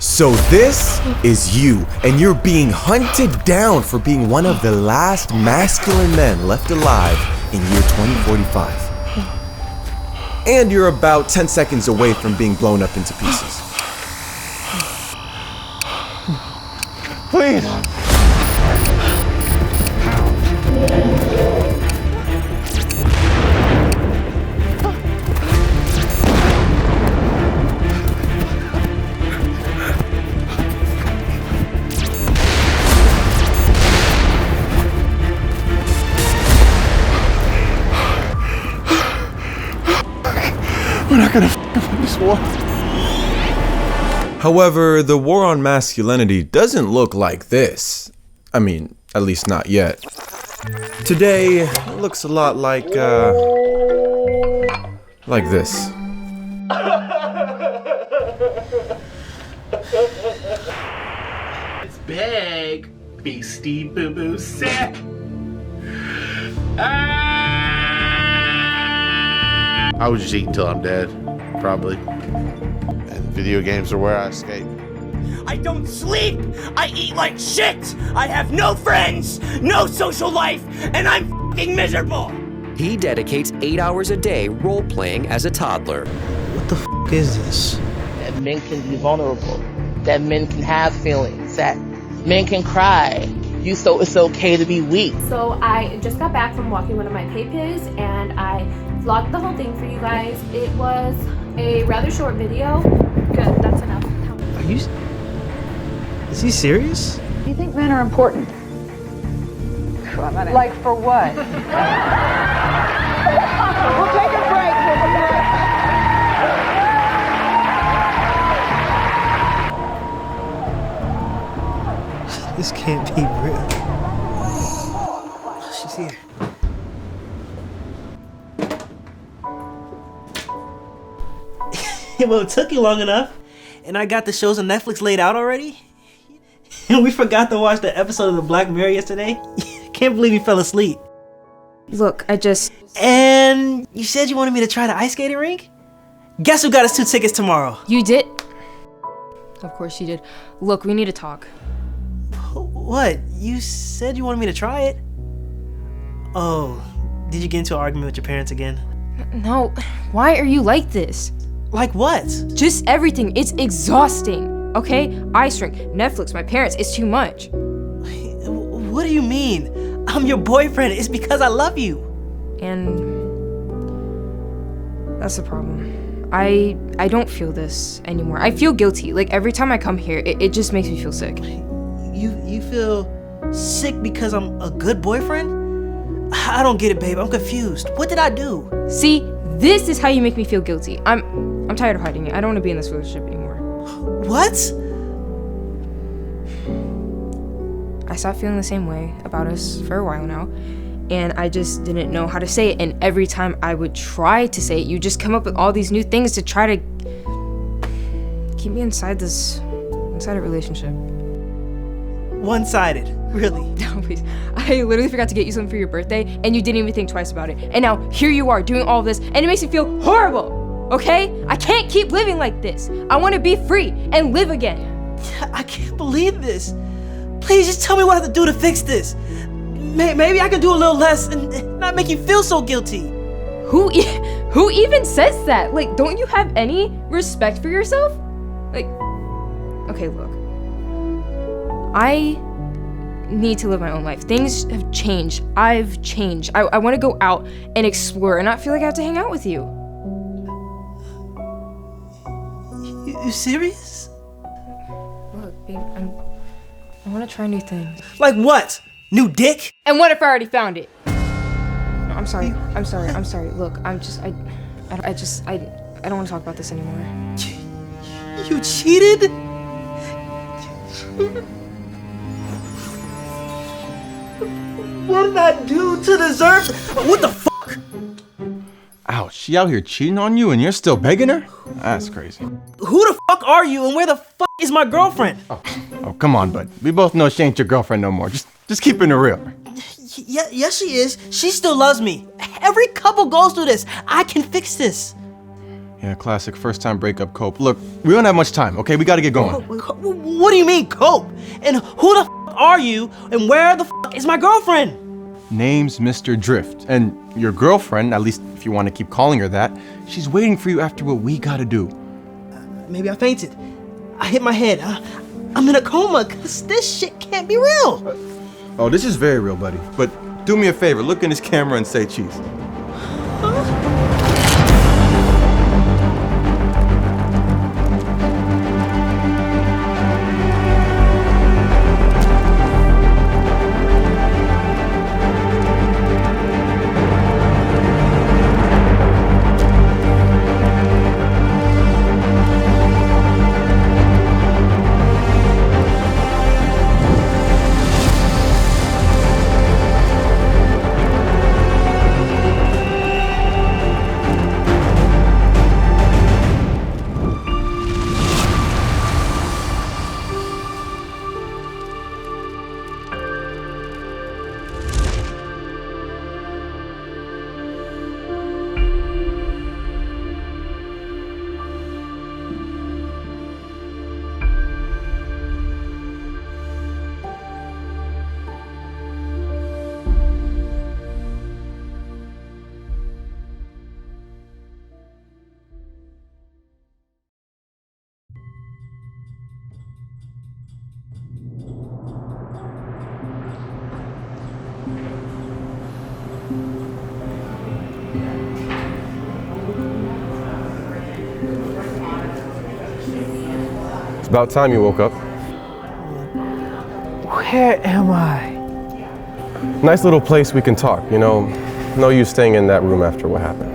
So this is you, and you're being hunted down for being one of the last masculine men left alive in year 2045. And you're about 10 seconds away from being blown up into pieces. Please. We're not gonna win this war. However, the war on masculinity doesn't look like this. I mean, at least not yet. Today, it looks a lot like this. It's big, beastie boo boo sick. I would just eat until I'm dead, probably. And video games are where I escape. I don't sleep! I eat like shit! I have no friends, no social life, and I'm f***ing miserable! He dedicates 8 hours a day role-playing as a toddler. What the f*** is this? That men can be vulnerable, that men can have feelings, that men can cry. So it's okay to be weak. So I just got back from walking one of my 𝗧𝗵𝗃𝗃s and I vlogged the whole thing for you guys. It was a rather short video. Good, that's enough. Are you... Is he serious? Do you think men are important? Like for what? We'll take a break. We'll be back. This can't be real. She's here. Well, it took you long enough. And I got the shows on Netflix laid out already. And we forgot to watch the episode of the Black Mirror yesterday. Can't believe you fell asleep. Look, And you said you wanted me to try the ice skating rink? Guess who got us 2 tickets tomorrow? You did? Of course you did. Look, we need to talk. What? You said you wanted me to try it? Oh, did you get into an argument with your parents again? No, why are you like this? Like what? Just everything. It's exhausting, okay? Ice rink, Netflix, my parents, it's too much. What do you mean? I'm your boyfriend. It's because I love you. And that's the problem. I don't feel this anymore. I feel guilty. Like every time I come here, it just makes me feel sick. You feel sick because I'm a good boyfriend? I don't get it, babe. I'm confused. What did I do? See, this is how you make me feel guilty. I'm tired of hiding it. I don't want to be in this relationship anymore. What? I stopped feeling the same way about us for a while now, and I just didn't know how to say it. And every time I would try to say it, you just come up with all these new things to try to keep me inside a relationship. One-sided, really? No, please. I literally forgot to get you something for your birthday, and you didn't even think twice about it. And now here you are doing all this, and it makes me feel horrible. Okay? I can't keep living like this. I want to be free and live again. I can't believe this. Please just tell me what I have to do to fix this. Maybe I can do a little less and not make you feel so guilty. Who even says that? Like, don't you have any respect for yourself? Like, okay, look. I need to live my own life. Things have changed. I've changed. I want to go out and explore and not feel like I have to hang out with you. You serious? Look, babe, I want to try new things. Like what? New dick? And what if I already found it? No, I'm sorry. Look, I don't want to talk about this anymore. You cheated? What did I do to deserve? What the fuck? Ouch, she out here cheating on you and you're still begging her? That's crazy. Who the fuck are you and where the fuck is my girlfriend? Oh, come on, bud. We both know she ain't your girlfriend no more. Just keeping it real. Yes, she is. She still loves me. Every couple goes through this. I can fix this. Yeah, classic first-time breakup cope. Look, we don't have much time, okay? We gotta get going. What do you mean, cope? And who the f are you? And where the f is my girlfriend? Name's Mr. Drift. And your girlfriend, at least if you want to keep calling her that, she's waiting for you after what we gotta do. Maybe I fainted. I hit my head. I'm in a coma, cause this shit can't be real. Oh, this is very real, buddy. But do me a favor, look in this camera and say cheese. It's about time you woke up. Where am I? Nice little place we can talk, you know. No use staying in that room after what happened.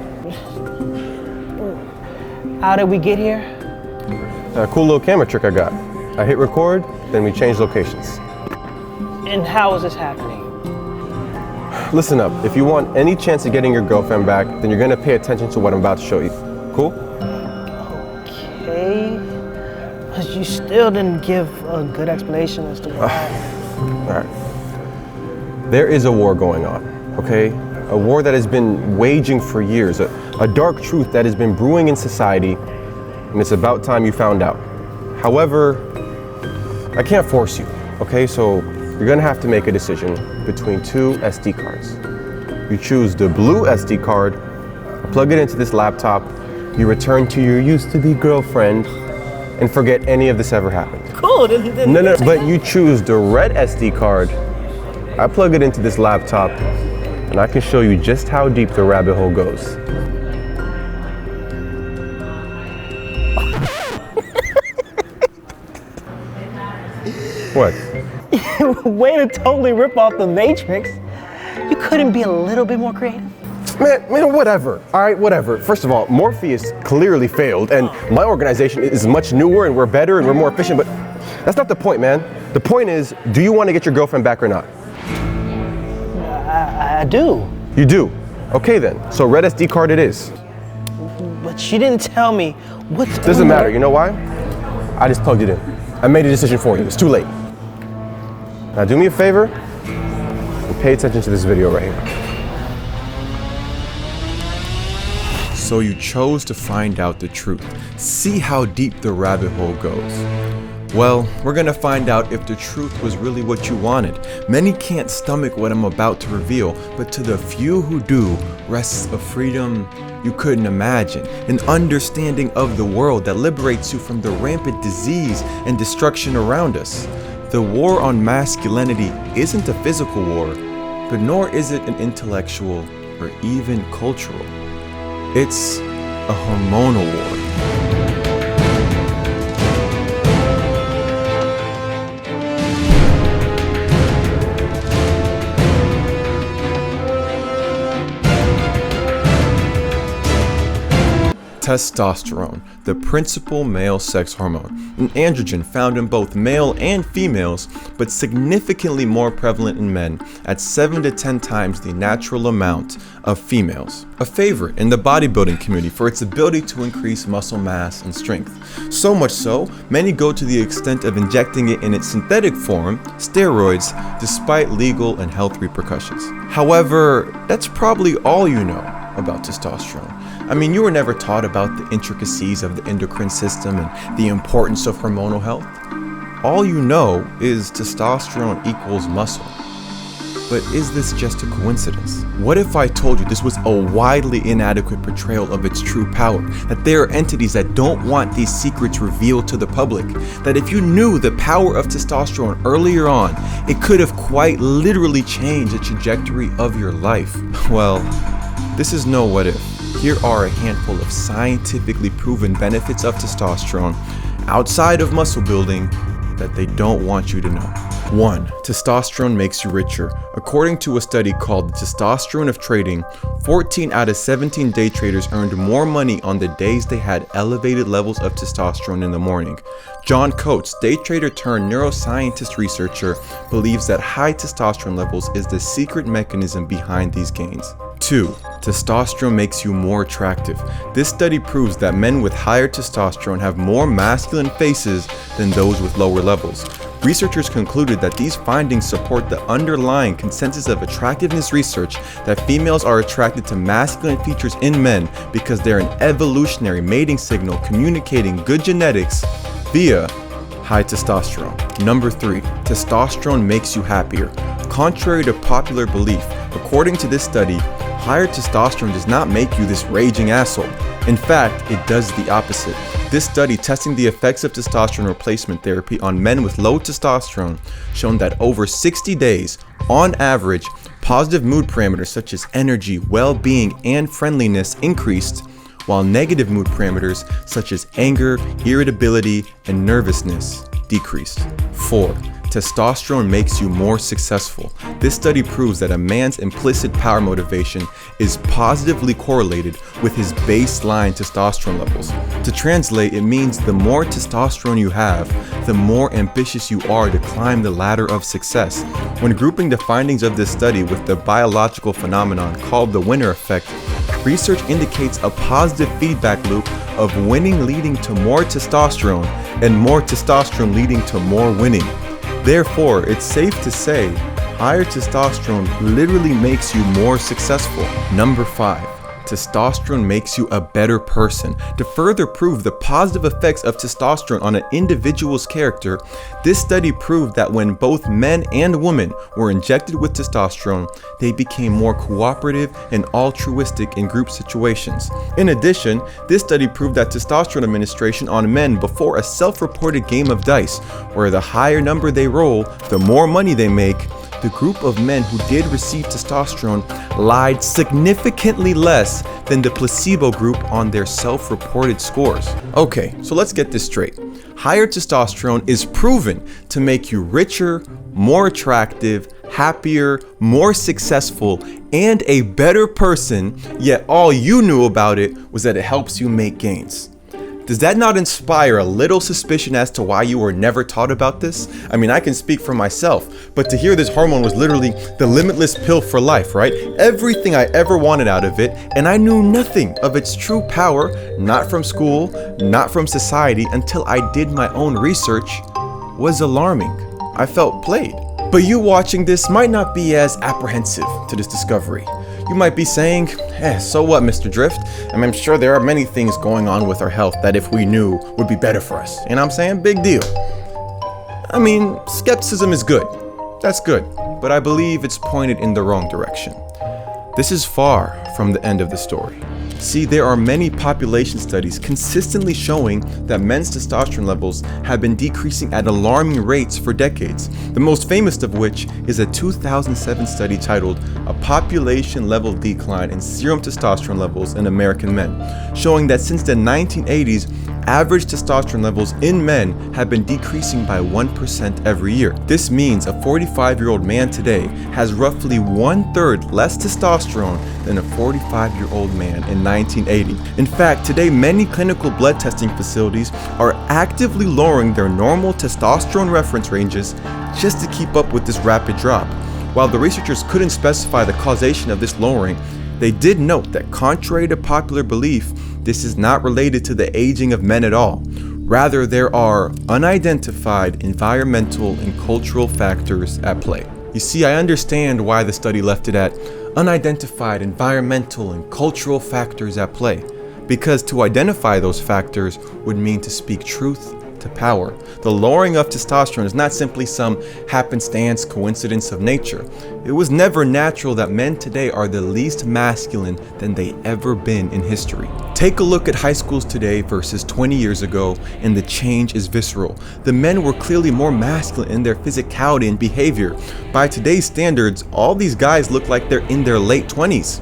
How did we get here? A cool little camera trick I got. I hit record, then we change locations. And how is this happening? Listen up, if you want any chance of getting your girlfriend back, then you're gonna pay attention to what I'm about to show you. Cool? Okay. But you still didn't give a good explanation as to why. All right. There is a war going on, okay? A war that has been waging for years, a dark truth that has been brewing in society, and it's about time you found out. However, I can't force you, okay? So you're gonna have to make a decision between two SD cards. You choose the blue SD card, plug it into this laptop, you return to your used-to-be girlfriend, and forget any of this ever happened. Cool. No, but you choose the red SD card. I plug it into this laptop, and I can show you just how deep the rabbit hole goes. What? Way to totally rip off the Matrix. You couldn't be a little bit more creative? Man, whatever. All right, whatever. First of all, Morpheus clearly failed, and my organization is much newer, and we're better, and we're more efficient, but that's not the point, man. The point is, do you want to get your girlfriend back or not? I do. You do? Okay then, so red SD card it is. But she didn't tell me what's going on. Doesn't matter, you know why? I just plugged it in. I made a decision for you, it's too late. Now do me a favor, and pay attention to this video right here. So you chose to find out the truth. See how deep the rabbit hole goes. Well, we're gonna find out if the truth was really what you wanted. Many can't stomach what I'm about to reveal, but to the few who do, rests a freedom you couldn't imagine. An understanding of the world that liberates you from the rampant disease and destruction around us. The war on masculinity isn't a physical war, but nor is it an intellectual or even cultural. It's a hormonal war. Testosterone, the principal male sex hormone, an androgen found in both male and females, but significantly more prevalent in men at 7 to 10 times the natural amount of females. A favorite in the bodybuilding community for its ability to increase muscle mass and strength. So much so, many go to the extent of injecting it in its synthetic form, steroids, despite legal and health repercussions. However, that's probably all you know. about testosterone. I mean, you were never taught about the intricacies of the endocrine system and the importance of hormonal health. All you know is testosterone equals muscle. But is this just a coincidence? What if I told you this was a widely inadequate portrayal of its true power? That there are entities that don't want these secrets revealed to the public? That if you knew the power of testosterone earlier on, it could have quite literally changed the trajectory of your life? Well, this is no what if. Here are a handful of scientifically proven benefits of testosterone outside of muscle building that they don't want you to know. 1. Testosterone makes you richer. According to a study called The Testosterone of Trading, 14 out of 17 day traders earned more money on the days they had elevated levels of testosterone in the morning. John Coates, day trader turned neuroscientist researcher, believes that high testosterone levels is the secret mechanism behind these gains. 2. Testosterone makes you more attractive. This study proves that men with higher testosterone have more masculine faces than those with lower levels. Researchers concluded that these findings support the underlying consensus of attractiveness research that females are attracted to masculine features in men because they're an evolutionary mating signal communicating good genetics via high testosterone. Number 3. Testosterone makes you happier. Contrary to popular belief, according to this study, higher testosterone does not make you this raging asshole. In fact, it does the opposite. This study testing the effects of testosterone replacement therapy on men with low testosterone shown that over 60 days, on average, positive mood parameters such as energy, well-being, and friendliness increased, while negative mood parameters such as anger, irritability, and nervousness decreased. 4. Testosterone makes you more successful. This study proves that a man's implicit power motivation is positively correlated with his baseline testosterone levels. To translate, it means the more testosterone you have, the more ambitious you are to climb the ladder of success. When grouping the findings of this study with the biological phenomenon called the winner effect, research indicates a positive feedback loop of winning leading to more testosterone and more testosterone leading to more winning. Therefore, it's safe to say higher testosterone literally makes you more successful. Number 5. Testosterone makes you a better person. To further prove the positive effects of testosterone on an individual's character, this study proved that when both men and women were injected with testosterone, they became more cooperative and altruistic in group situations. In addition, this study proved that testosterone administration on men before a self-reported game of dice, where the higher number they roll, the more money they make, the group of men who did receive testosterone lied significantly less than the placebo group on their self-reported scores. Okay, so let's get this straight. Higher testosterone is proven to make you richer, more attractive, happier, more successful, and a better person, yet all you knew about it was that it helps you make gains. Does that not inspire a little suspicion as to why you were never taught about this? I mean, I can speak for myself, but to hear this hormone was literally the limitless pill for life, right? Everything I ever wanted out of it, and I knew nothing of its true power, not from school, not from society, until I did my own research, was alarming. I felt played. But you watching this might not be as apprehensive to this discovery. You might be saying, so what, Mr. Drift? I'm sure there are many things going on with our health that if we knew would be better for us. And I'm saying, big deal. I mean, skepticism is good. That's good. But I believe it's pointed in the wrong direction. This is far from the end of the story. See, there are many population studies consistently showing that men's testosterone levels have been decreasing at alarming rates for decades, the most famous of which is a 2007 study titled A Population Level Decline in Serum Testosterone Levels in American Men, showing that since the 1980s, average testosterone levels in men have been decreasing by 1% every year. This means a 45-year-old man today has roughly 1/3 less testosterone than a 45-year-old man in 1980. In fact, today many clinical blood testing facilities are actively lowering their normal testosterone reference ranges just to keep up with this rapid drop. While the researchers couldn't specify the causation of this lowering, they did note that contrary to popular belief, this is not related to the aging of men at all. Rather, there are unidentified environmental and cultural factors at play. You see, I understand why the study left it at unidentified environmental and cultural factors at play, because to identify those factors would mean to speak truth to power. The lowering of testosterone is not simply some happenstance coincidence of nature. It was never natural that men today are the least masculine than they ever been in history. Take a look at high schools today versus 20 years ago, and the change is visceral. The men were clearly more masculine in their physicality and behavior. By today's standards, all these guys look like they're in their late 20s.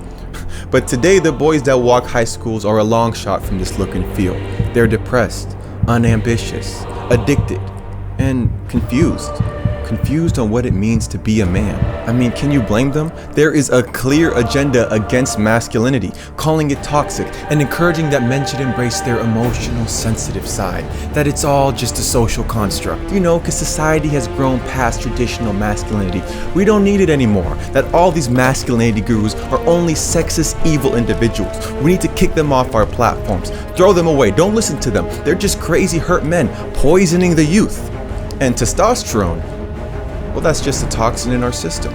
But today, the boys that walk high schools are a long shot from this look and feel. They're depressed, unambitious, addicted, and confused. Confused on what it means to be a man. I mean, can you blame them? There is a clear agenda against masculinity, calling it toxic and encouraging that men should embrace their emotional, sensitive side, that it's all just a social construct. You know, because society has grown past traditional masculinity. We don't need it anymore, that all these masculinity gurus are only sexist, evil individuals. We need to kick them off our platforms, throw them away, don't listen to them. They're just crazy, hurt men, poisoning the youth. And testosterone, well, that's just a toxin in our system.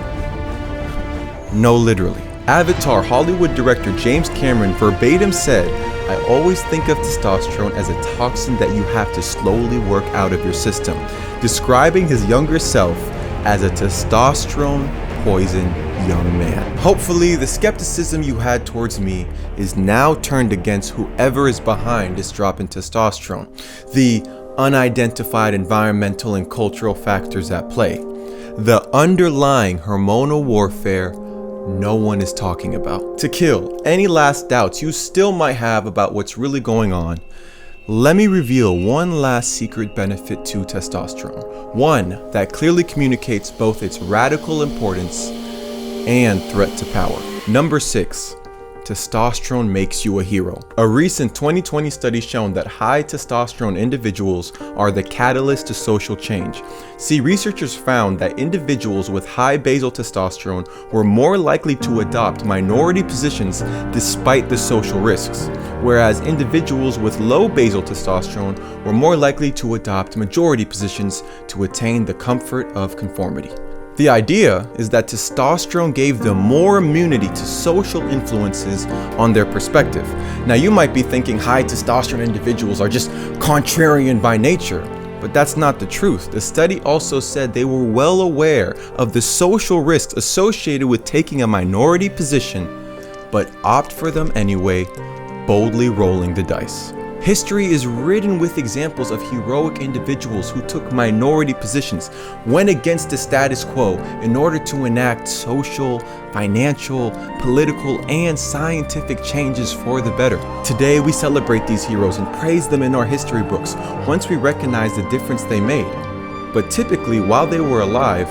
No, literally. Avatar Hollywood director James Cameron verbatim said, "I always think of testosterone as a toxin that you have to slowly work out of your system," describing his younger self as a testosterone poisoned young man. Hopefully, the skepticism you had towards me is now turned against whoever is behind this drop in testosterone, the unidentified environmental and cultural factors at play, the underlying hormonal warfare no one is talking about. To kill any last doubts you still might have about what's really going on, let me reveal one last secret benefit to testosterone, one that clearly communicates both its radical importance and threat to power. Number 6. Testosterone makes you a hero. A recent 2020 study shown that high testosterone individuals are the catalyst to social change. See, researchers found that individuals with high basal testosterone were more likely to adopt minority positions despite the social risks, whereas individuals with low basal testosterone were more likely to adopt majority positions to attain the comfort of conformity. The idea is that testosterone gave them more immunity to social influences on their perspective. Now, you might be thinking high testosterone individuals are just contrarian by nature, but that's not the truth. The study also said they were well aware of the social risks associated with taking a minority position, but opt for them anyway, boldly rolling the dice. History is ridden with examples of heroic individuals who took minority positions, went against the status quo in order to enact social, financial, political, and scientific changes for the better. Today, we celebrate these heroes and praise them in our history books once we recognize the difference they made. But typically, while they were alive,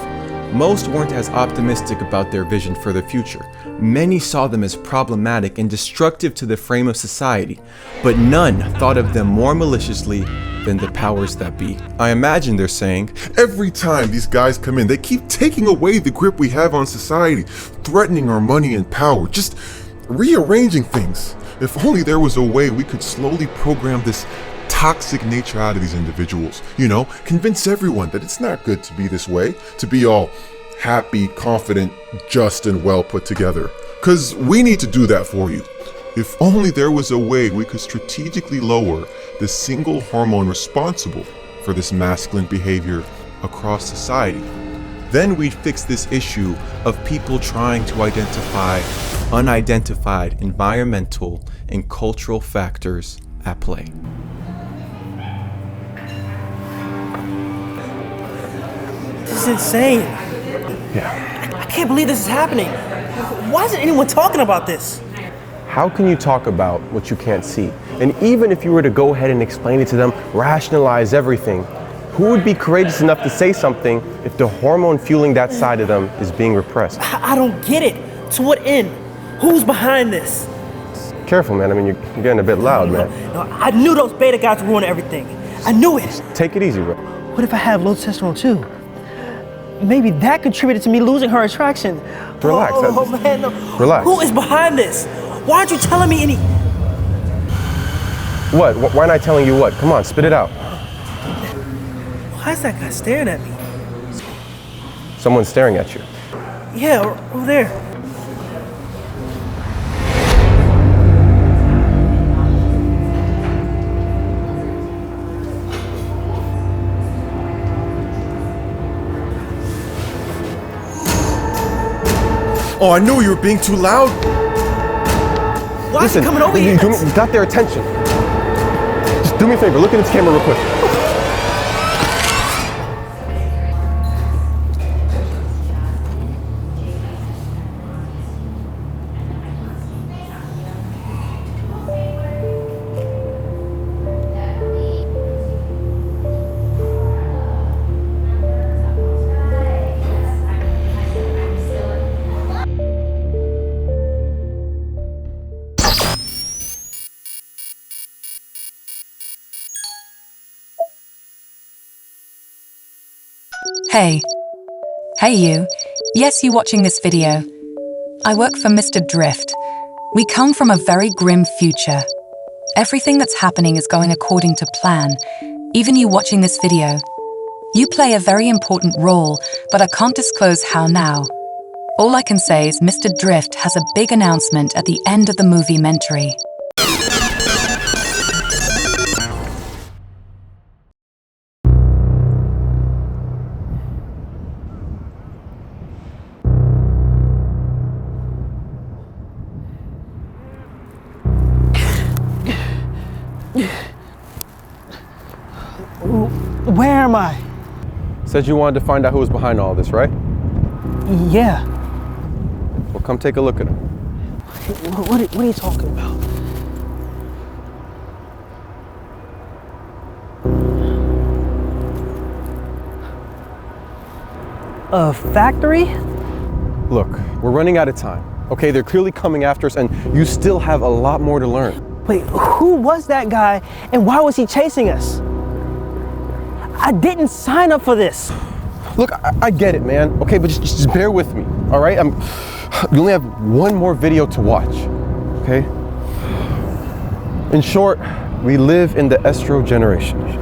most weren't as optimistic about their vision for the future. Many saw them as problematic and destructive to the frame of society, but none thought of them more maliciously than the powers that be. I imagine they're saying, every time these guys come in, they keep taking away the grip we have on society, threatening our money and power, just rearranging things. If only there was a way we could slowly program this toxic nature out of these individuals, you know, convince everyone that it's not good to be this way, to be all happy, confident, just, and well put together. Because we need to do that for you. If only there was a way we could strategically lower the single hormone responsible for this masculine behavior across society. Then we'd fix this issue of people trying to identify unidentified environmental and cultural factors at play. This is insane. Yeah. I can't believe this is happening. Why isn't anyone talking about this? How can you talk about what you can't see? And even if you were to go ahead and explain it to them, rationalize everything, who would be courageous enough to say something if the hormone fueling that side of them is being repressed? I don't get it. To what end? Who's behind this? Careful, man. I mean, you're getting a bit loud, man. No, I knew those beta guys would ruin everything. I knew it. Take it easy, bro. What if I have low testosterone too? Maybe that contributed to me losing her attraction. Relax. Oh man, no. Relax. Who is behind this? Why aren't you telling me any? What? Why aren't I telling you what? Come on, spit it out. Why is that guy staring at me? Someone's staring at you. Yeah, over there. Oh, I knew you were being too loud. Why is he coming over here? You got their attention. Just do me a favor, look at this camera real quick. Hey. Hey you. Yes, you watching this video. I work for Mr. Drift. We come from a very grim future. Everything that's happening is going according to plan. Even you watching this video. You play a very important role, but I can't disclose how now. All I can say is Mr. Drift has a big announcement at the end of the Moviementary. Where am I? Said you wanted to find out who was behind all this, right? Yeah. Well, come take a look at him. What are you talking about? A factory? Look, we're running out of time. Okay, they're clearly coming after us, and you still have a lot more to learn. Wait, who was that guy, and why was he chasing us? I didn't sign up for this. Look, I get it, man. Okay, but just bear with me, all right? You only have one more video to watch, okay? In short, we live in the Estro generation.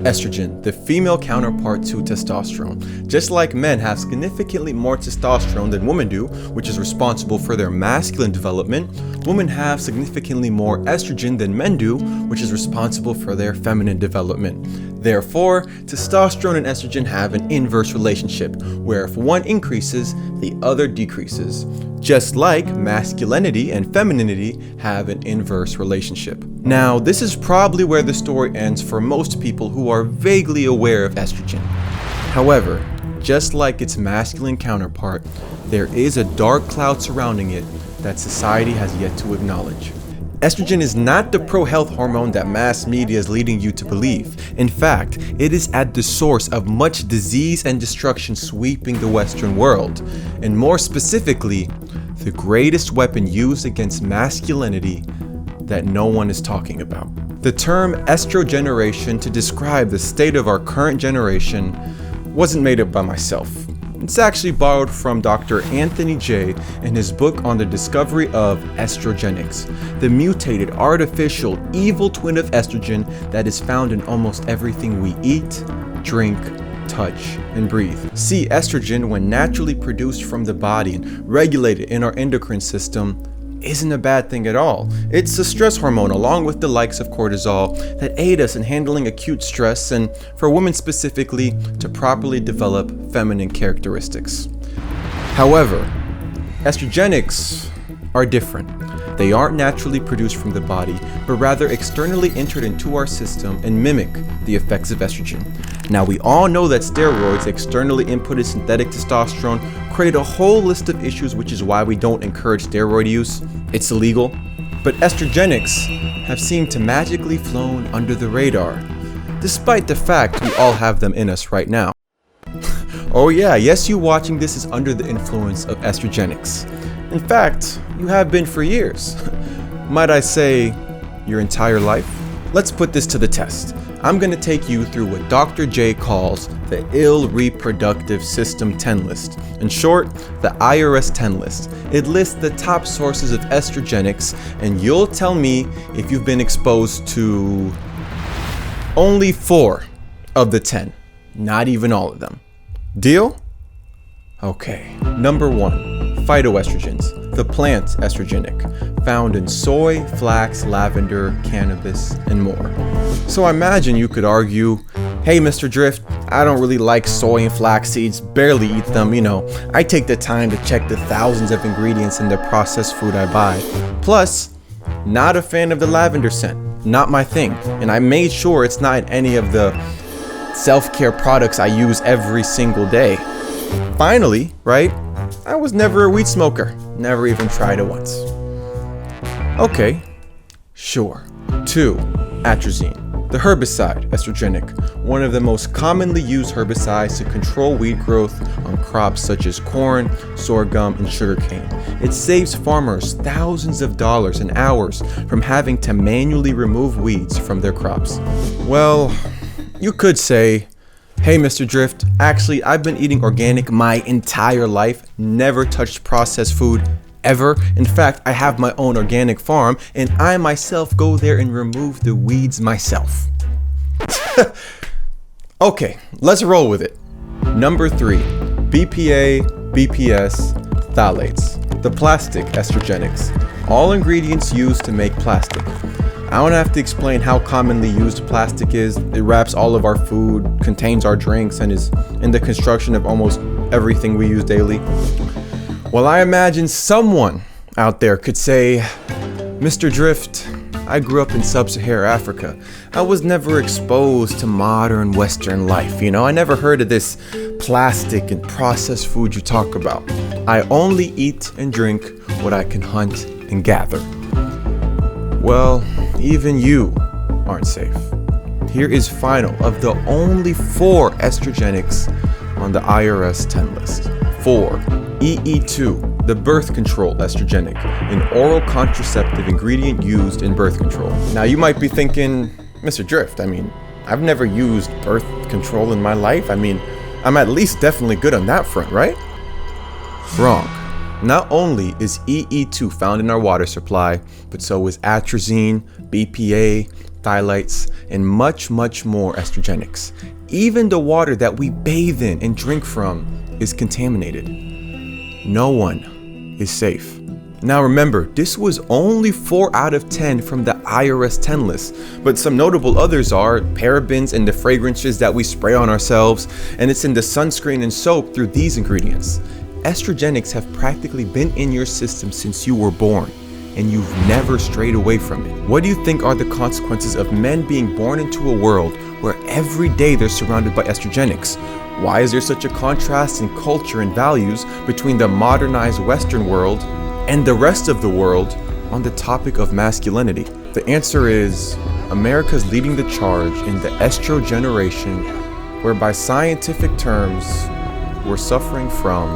Estrogen, the female counterpart to testosterone. Just like men have significantly more testosterone than women do, which is responsible for their masculine development, women have significantly more estrogen than men do, which is responsible for their feminine development. Therefore, testosterone and estrogen have an inverse relationship, where if one increases, the other decreases. Just like masculinity and femininity have an inverse relationship. Now, this is probably where the story ends for most people who are vaguely aware of estrogen. However, just like its masculine counterpart, there is a dark cloud surrounding it that society has yet to acknowledge. Estrogen is not the pro-health hormone that mass media is leading you to believe. In fact, it is at the source of much disease and destruction sweeping the Western world, and more specifically, the greatest weapon used against masculinity that no one is talking about. The term estrogeneration to describe the state of our current generation wasn't made up by myself. It's actually borrowed from Dr. Anthony J. in his book on the discovery of estrogenics, the mutated, artificial, evil twin of estrogen that is found in almost everything we eat, drink, touch, and breathe. See, estrogen, when naturally produced from the body and regulated in our endocrine system, isn't a bad thing at all. It's a stress hormone along with the likes of cortisol that aid us in handling acute stress and, for women specifically, to properly develop feminine characteristics. However, estrogenics are different. They aren't naturally produced from the body, but rather externally entered into our system and mimic the effects of estrogen. Now, we all know that steroids, externally inputted synthetic testosterone, create a whole list of issues, which is why we don't encourage steroid use. It's illegal. But estrogenics have seemed to magically flown under the radar, despite the fact we all have them in us right now. Oh yeah, yes, you watching this is under the influence of estrogenics. In fact, you have been for years. Might I say, your entire life? Let's put this to the test. I'm gonna take you through what Dr. J calls the ill reproductive system 10 list. In short, the IRS 10 list. It lists the top sources of estrogenics, and you'll tell me if you've been exposed to only 4 of the 10, not even all of them. Deal? Okay. Number 1, phytoestrogens, the plant estrogenic, found in soy, flax, lavender, cannabis, and more. So I imagine you could argue, hey Mr. Drift, I don't really like soy and flax seeds, barely eat them, I take the time to check the thousands of ingredients in the processed food I buy. Plus, not a fan of the lavender scent, not my thing, and I made sure it's not in any of the self-care products I use every single day. Finally, right, I was never a weed smoker, never even tried it once. Okay, sure. 2, atrazine, the herbicide estrogenic, one of the most commonly used herbicides to control weed growth on crops such as corn, sorghum, and sugarcane. It saves farmers thousands of dollars and hours from having to manually remove weeds from their crops. Well, you could say, hey Mr. Drift, actually I've been eating organic my entire life, never touched processed food ever. In fact, I have my own organic farm and I myself go there and remove the weeds myself. Okay, let's roll with it. Number 3, BPA, BPS, phthalates, the plastic estrogenics, all ingredients used to make plastic. I don't have to explain how commonly used plastic is. It wraps all of our food, contains our drinks, and is in the construction of almost everything we use daily. Well, I imagine someone out there could say, Mr. Drift, I grew up in sub-Saharan Africa. I was never exposed to modern Western life, I never heard of this plastic and processed food you talk about. I only eat and drink what I can hunt and gather. Well, even you aren't safe. Here is final of the only 4 estrogenics on the IRS 10 list. 4, EE2, the birth control estrogenic, an oral contraceptive ingredient used in birth control. Now you might be thinking, Mr. Drift, I've never used birth control in my life. I'm at least definitely good on that front, right? Wrong. Not only is EE2 found in our water supply, but so is atrazine, BPA, phthalates, and much, much more estrogenics. Even the water that we bathe in and drink from is contaminated. No one is safe. Now remember, this was only 4 out of 10 from the IRS 10 list, but some notable others are parabens in the fragrances that we spray on ourselves, and it's in the sunscreen and soap through these ingredients. Estrogenics have practically been in your system since you were born, and you've never strayed away from it. What do you think are the consequences of men being born into a world where every day they're surrounded by estrogenics? Why is there such a contrast in culture and values between the modernized Western world and the rest of the world on the topic of masculinity? The answer is America's leading the charge in the estro generation, where by scientific terms, we're suffering from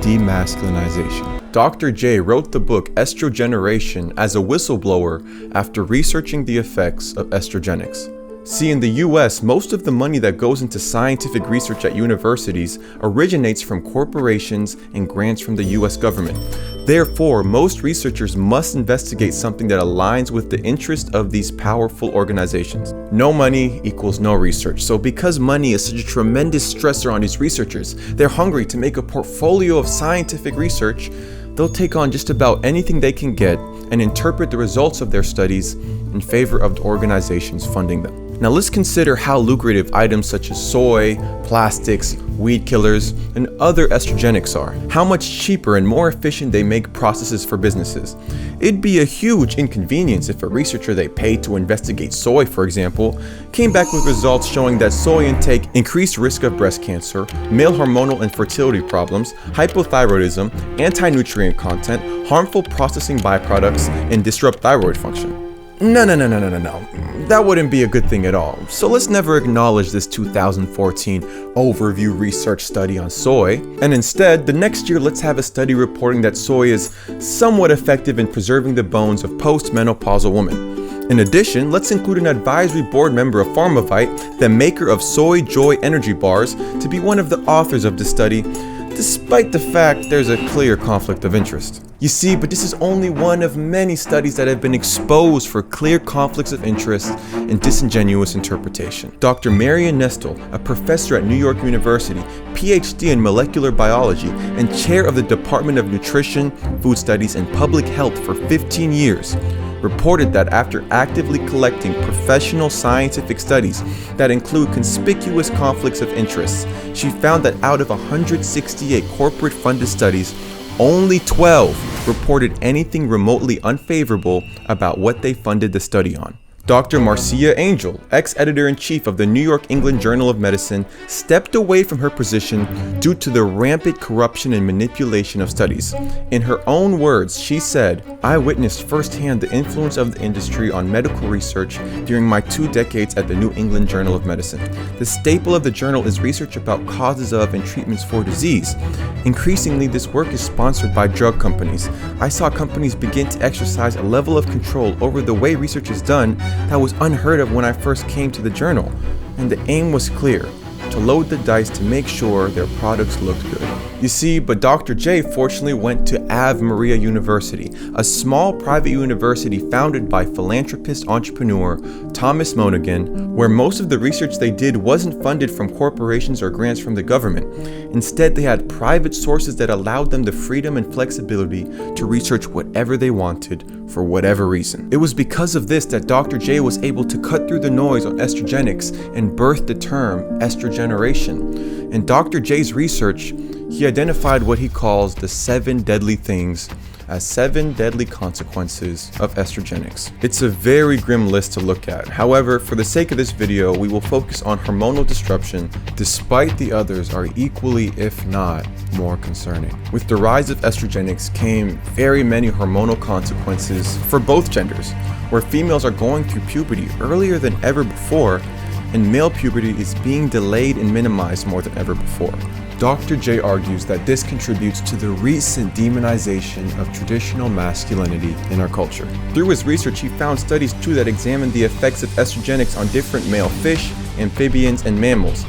demasculinization. Dr. J wrote the book Estrogeneration as a whistleblower after researching the effects of estrogenics. See, in the US, most of the money that goes into scientific research at universities originates from corporations and grants from the US government. Therefore, most researchers must investigate something that aligns with the interest of these powerful organizations. No money equals no research. So because money is such a tremendous stressor on these researchers, they're hungry to make a portfolio of scientific research. They'll take on just about anything they can get and interpret the results of their studies in favor of the organizations funding them. Now let's consider how lucrative items such as soy, plastics, weed killers, and other estrogenics are. How much cheaper and more efficient they make processes for businesses. It'd be a huge inconvenience if a researcher they paid to investigate soy, for example, came back with results showing that soy intake increased risk of breast cancer, male hormonal and fertility problems, hypothyroidism, anti-nutrient content, harmful processing byproducts, and disrupt thyroid function. No. That wouldn't be a good thing at all. So let's never acknowledge this 2014 overview research study on soy. And instead, the next year, let's have a study reporting that soy is somewhat effective in preserving the bones of postmenopausal women. In addition, let's include an advisory board member of 𝗧𝗵𝗲𝗏, the maker of Soy Joy energy bars, to be one of the authors of the study, despite the fact there's a clear conflict of interest. You see, but this is only one of many studies that have been exposed for clear conflicts of interest and disingenuous interpretation. Dr. Marian Nestle, a professor at New York University, PhD in molecular biology, and chair of the Department of Nutrition, Food Studies, and Public Health for 15 years, reported that after actively collecting professional scientific studies that include conspicuous conflicts of interest, she found that out of 168 corporate-funded studies, only 12 reported anything remotely unfavorable about what they funded the study on. Dr. Marcia Angel, ex-editor-in-chief of the New York England Journal of Medicine, stepped away from her position due to the rampant corruption and manipulation of studies. In her own words, she said, "I witnessed firsthand the influence of the industry on medical research during my 2 decades at the New England Journal of Medicine. The staple of the journal is research about causes of and treatments for disease. Increasingly, this work is sponsored by drug companies. I saw companies begin to exercise a level of control over the way research is done that was unheard of when I first came to the journal, and the aim was clear: to load the dice to make sure their products looked good." You see, but Dr. J fortunately went to Ave Maria University, a small private university founded by philanthropist entrepreneur Thomas Monaghan, where most of the research they did wasn't funded from corporations or grants from the government. Instead, they had private sources that allowed them the freedom and flexibility to research whatever they wanted for whatever reason. It was because of this that Dr. J was able to cut through the noise on estrogenics and birth the term estrogeneration. In Dr. J's research, he identified what he calls the 7 deadly things as 7 deadly consequences of estrogenics. It's a very grim list to look at. However, for the sake of this video, we will focus on hormonal disruption, despite the others are equally, if not more concerning. With the rise of estrogenics came very many hormonal consequences for both genders, where females are going through puberty earlier than ever before, and male puberty is being delayed and minimized more than ever before. Dr. J argues that this contributes to the recent demonization of traditional masculinity in our culture. Through his research, he found studies too that examined the effects of estrogenics on different male fish, amphibians, and mammals,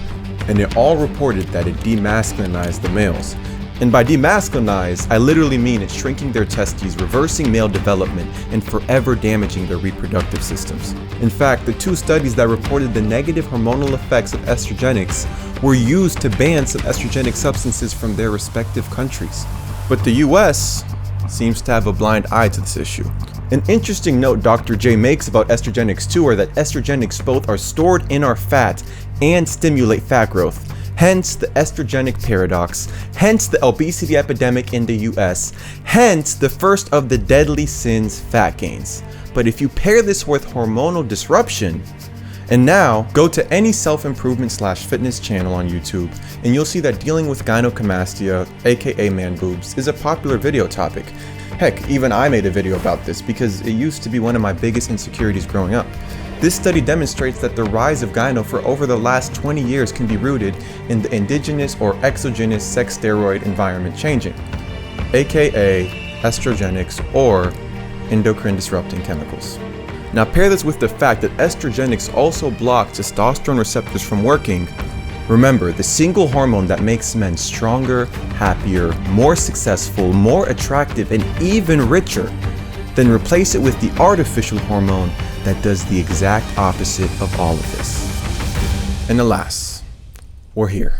and it all reported that it demasculinized the males. And by demasculinize, I literally mean it's shrinking their testes, reversing male development, and forever damaging their reproductive systems. In fact, the 2 studies that reported the negative hormonal effects of estrogenics were used to ban some estrogenic substances from their respective countries. But the US seems to have a blind eye to this issue. An interesting note Dr. J makes about estrogenics too are that estrogenics both are stored in our fat and stimulate fat growth. Hence the estrogenic paradox, hence the obesity epidemic in the US, hence the first of the deadly sins, fat gains. But if you pair this with hormonal disruption, and now go to any self-improvement/fitness channel on YouTube, and you'll see that dealing with gynecomastia, aka man boobs, is a popular video topic. Heck, even I made a video about this because it used to be one of my biggest insecurities growing up. This study demonstrates that the rise of gyno for over the last 20 years can be rooted in the indigenous or exogenous sex steroid environment changing, aka estrogenics or endocrine disrupting chemicals. Now pair this with the fact that estrogenics also block testosterone receptors from working. Remember, the single hormone that makes men stronger, happier, more successful, more attractive, and even richer. Then replace it with the artificial hormone that does the exact opposite of all of this. And alas, we're here.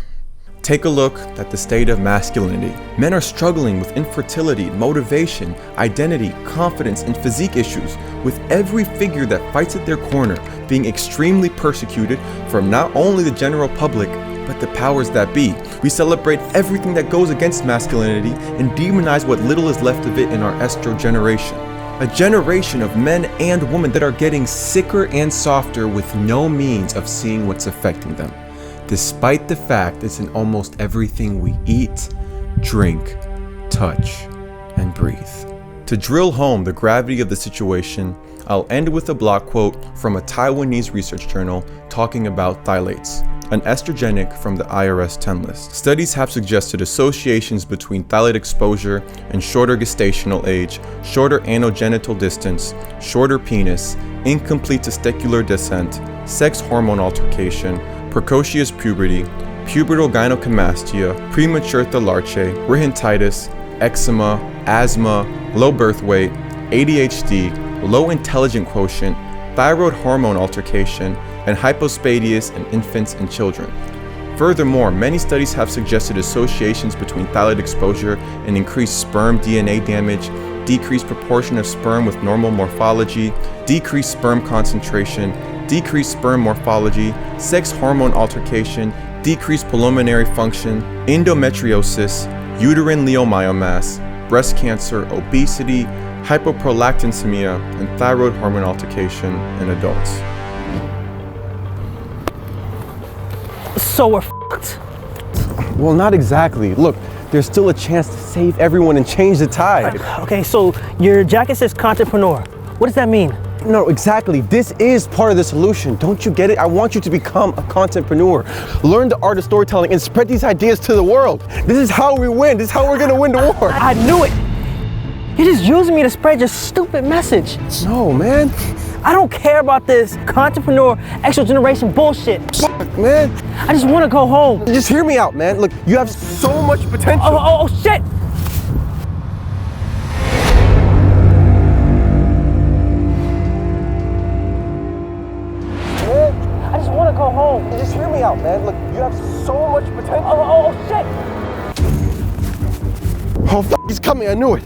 Take a look at the state of masculinity. Men are struggling with infertility, motivation, identity, confidence, and physique issues, with every figure that fights at their corner being extremely persecuted from not only the general public, but the powers that be. We celebrate everything that goes against masculinity and demonize what little is left of it in our estro generation. A generation of men and women that are getting sicker and softer with no means of seeing what's affecting them, despite the fact it's in almost everything we eat, drink, touch, and breathe. To drill home the gravity of the situation, I'll end with a block quote from a Taiwanese research journal talking about phthalates. an estrogenic from the IRS 10 list. Studies have suggested associations between phthalate exposure and shorter gestational age, shorter anogenital distance, shorter penis, incomplete testicular descent, sex hormone altercation, precocious puberty, pubertal gynecomastia, premature 𝗧𝗵𝗲𝗏, rhinitis, eczema, asthma, low birth weight, ADHD, low intelligent quotient, thyroid hormone altercation, and hypospadias in infants and children. Furthermore, many studies have suggested associations between phthalate exposure and increased sperm DNA damage, decreased proportion of sperm with normal morphology, decreased sperm concentration, decreased sperm morphology, sex hormone altercation, decreased pulmonary function, endometriosis, uterine leiomyomas, breast cancer, obesity, hypoprolactinemia, and thyroid hormone altercation in adults. So we're f***ed. Well, not exactly. Look, there's still a chance to save everyone and change the tide. Okay, so your jacket says entrepreneur. What does that mean? No, exactly. This is part of the solution. Don't you get it? I want you to become a contentpreneur. Learn the art of storytelling and spread these ideas to the world. This is how we win. This is how we're gonna win the war. I knew it. You're just using me to spread your stupid message. No, man. I don't care about this entrepreneur, extra generation bullshit. Fuck, man. I just want to go home. Just hear me out, man. Look, you have so much potential. Oh, shit. I just want to go home. Just hear me out, man. Look, you have so much potential. Oh, shit. Oh, fuck, he's coming. I knew it.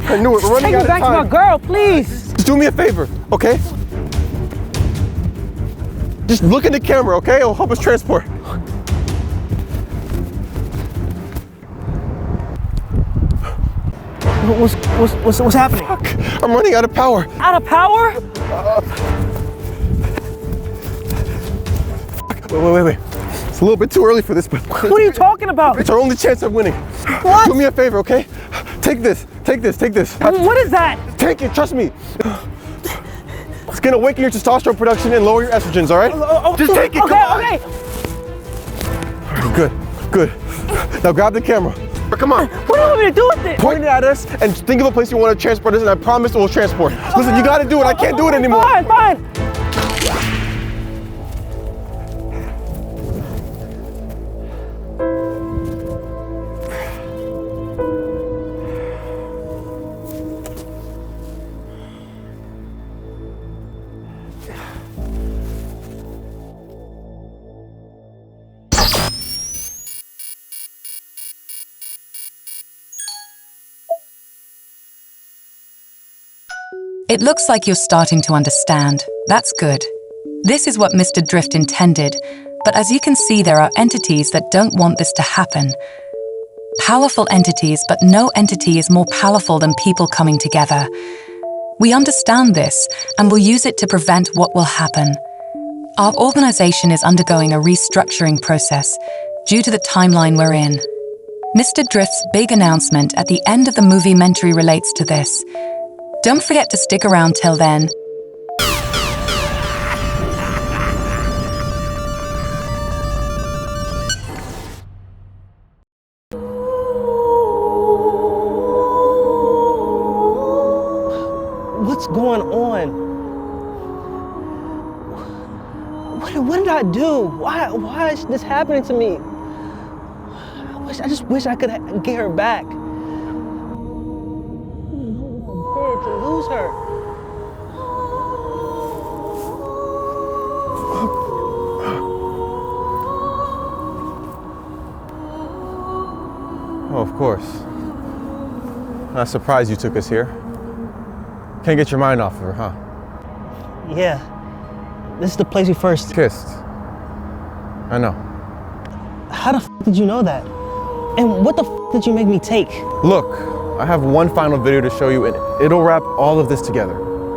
I knew it. We're running out of time. Take me back to my girl, please. Just do me a favor, okay? Just look in the camera, okay? It'll help us transport. What's happening? Fuck, I'm running out of power. Out of power? Wait. It's a little bit too early for this, but... What are you talking about? It's our only chance of winning. What? Do me a favor, okay? Take this. What is that? Take it, trust me. It's gonna awaken your testosterone production and lower your estrogens, all right? Just take it, come on. Okay. All right, good. Now grab the camera. Come on. What do you want me to do with it? Point it at us and think of a place you want to transport us, and I promise we'll transport. Listen, you gotta do it. I can't do it anymore. Fine. It looks like you're starting to understand. That's good. This is what Mr. Drift intended, but as you can see, there are entities that don't want this to happen. Powerful entities, but no entity is more powerful than people coming together. We understand this, and will use it to prevent what will happen. Our organization is undergoing a restructuring process due to the timeline we're in. Mr. Drift's big announcement at the end of the Moviementary relates to this. Don't forget to stick around till then. What's going on? What did I do? Why is this happening to me? I just wish I could get her back. To lose her. Oh, of course. Not surprised you took us here. Can't get your mind off of her, huh? Yeah. This is the place we first kissed. I know. How the f did you know that? And what the f did you make me take? Look, I have one final video to show you, and it'll wrap all of this together,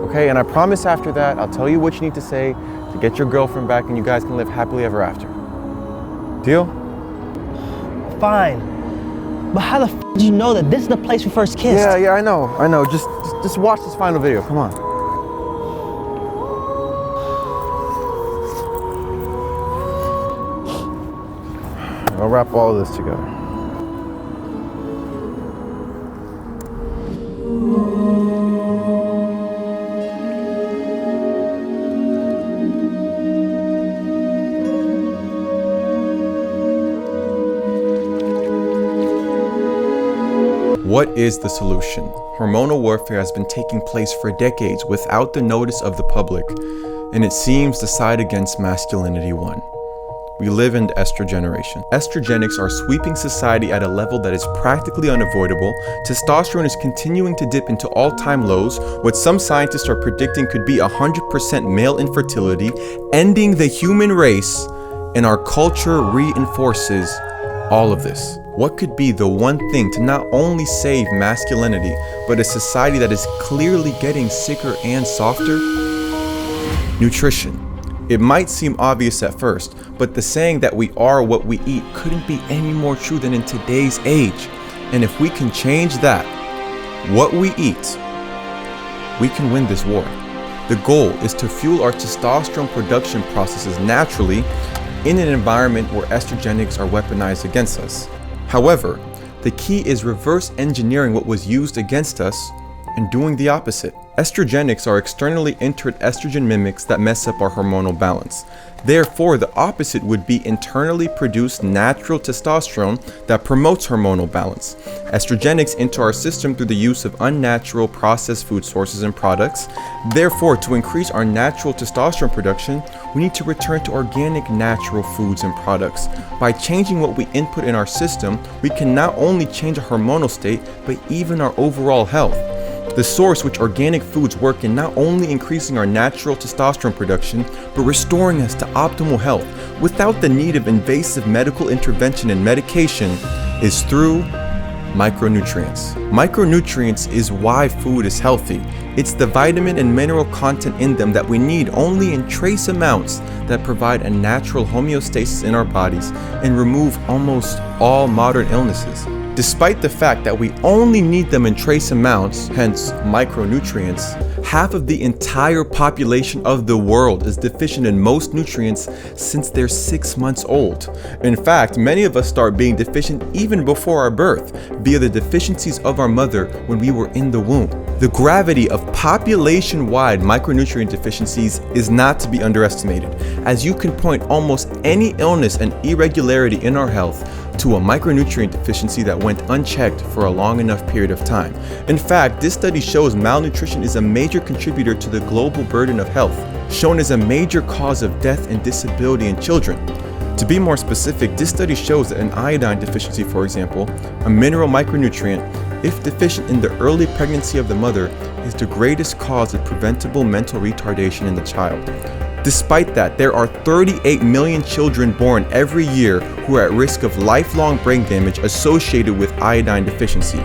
okay? And I promise after that, I'll tell you what you need to say to get your girlfriend back, and you guys can live happily ever after. Deal? Fine. But how the f did you know that this is the place we first kissed? Yeah, I know. Just watch this final video, come on. I'll wrap all of this together. What is the solution? Hormonal warfare has been taking place for decades without the notice of the public, and it seems the side against masculinity won. We live in the estro generation. Estrogenics are sweeping society at a level that is practically unavoidable. Testosterone is continuing to dip into all-time lows. What some scientists are predicting could be 100% male infertility, ending the human race, and our culture reinforces all of this. What could be the one thing to not only save masculinity, but a society that is clearly getting sicker and softer? Nutrition. It might seem obvious at first, but the saying that we are what we eat couldn't be any more true than in today's age. And if we can change that, what we eat, we can win this war. The goal is to fuel our testosterone production processes naturally in an environment where estrogenics are weaponized against us. However, the key is reverse engineering what was used against us and doing the opposite. Estrogenics are externally entered estrogen mimics that mess up our hormonal balance. Therefore, the opposite would be internally produced natural testosterone that promotes hormonal balance. Estrogenics enter our system through the use of unnatural processed food sources and products. Therefore, to increase our natural testosterone production, we need to return to organic natural foods and products. By changing what we input in our system, we can not only change our hormonal state, but even our overall health. The source which organic foods work in not only increasing our natural testosterone production, but restoring us to optimal health without the need of invasive medical intervention and medication is through micronutrients. Micronutrients is why food is healthy. It's the vitamin and mineral content in them that we need only in trace amounts that provide a natural homeostasis in our bodies and remove almost all modern illnesses. Despite the fact that we only need them in trace amounts, hence micronutrients, half of the entire population of the world is deficient in most nutrients since they're 6 months old. In fact, many of us start being deficient even before our birth, via the deficiencies of our mother when we were in the womb. The gravity of population-wide micronutrient deficiencies is not to be underestimated, as you can point almost any illness and irregularity in our health to a micronutrient deficiency that went unchecked for a long enough period of time. In fact, this study shows malnutrition is a major contributor to the global burden of health, shown as a major cause of death and disability in children. To be more specific, this study shows that an iodine deficiency, for example, a mineral micronutrient, if deficient in the early pregnancy of the mother, is the greatest cause of preventable mental retardation in the child. Despite that, there are 38 million children born every year who are at risk of lifelong brain damage associated with iodine deficiency.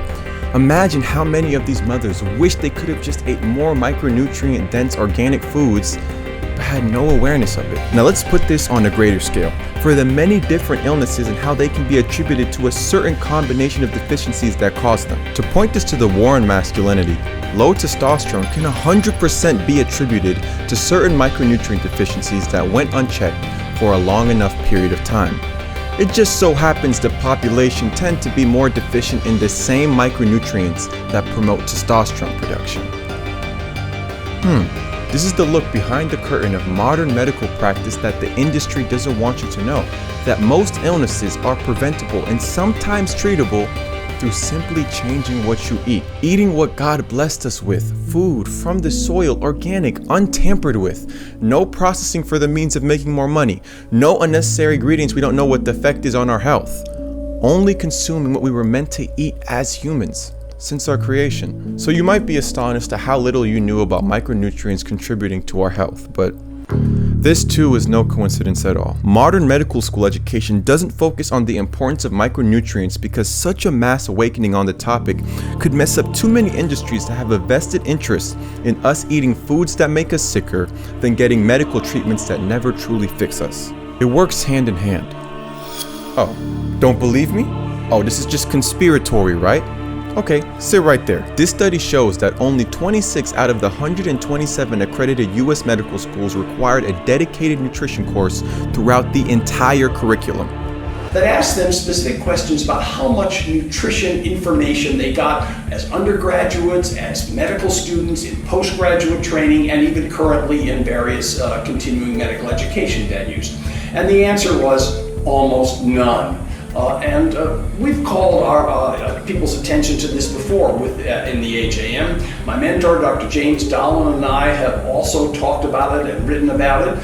Imagine how many of these mothers wish they could have just ate more micronutrient-dense organic foods, but had no awareness of it. Now let's put this on a greater scale. For the many different illnesses and how they can be attributed to a certain combination of deficiencies that cause them. To point this to the war on masculinity, low testosterone can 100% be attributed to certain micronutrient deficiencies that went unchecked for a long enough period of time. It just so happens the population tend to be more deficient in the same micronutrients that promote testosterone production. This is the look behind the curtain of modern medical practice that the industry doesn't want you to know, that most illnesses are preventable and sometimes treatable through simply changing what you eat. Eating what God blessed us with, food from the soil, organic, untampered with, no processing for the means of making more money, no unnecessary ingredients we don't know what the effect is on our health, only consuming what we were meant to eat as humans since our creation. So you might be astonished at how little you knew about micronutrients contributing to our health, but this too is no coincidence at all. Modern medical school education doesn't focus on the importance of micronutrients because such a mass awakening on the topic could mess up too many industries that have a vested interest in us eating foods that make us sicker than getting medical treatments that never truly fix us. It works hand in hand. Oh, don't believe me? Oh, this is just conspiratory, right? Okay, sit right there. This study shows that only 26 out of the 127 accredited US medical schools required a dedicated nutrition course throughout the entire curriculum. that asked them specific questions about how much nutrition information they got as undergraduates, as medical students, in postgraduate training, and even currently in various continuing medical education venues. And the answer was almost none. We've called our people's attention to this before in the HAM. My mentor, Dr. James Dolan, and I have also talked about it and written about it.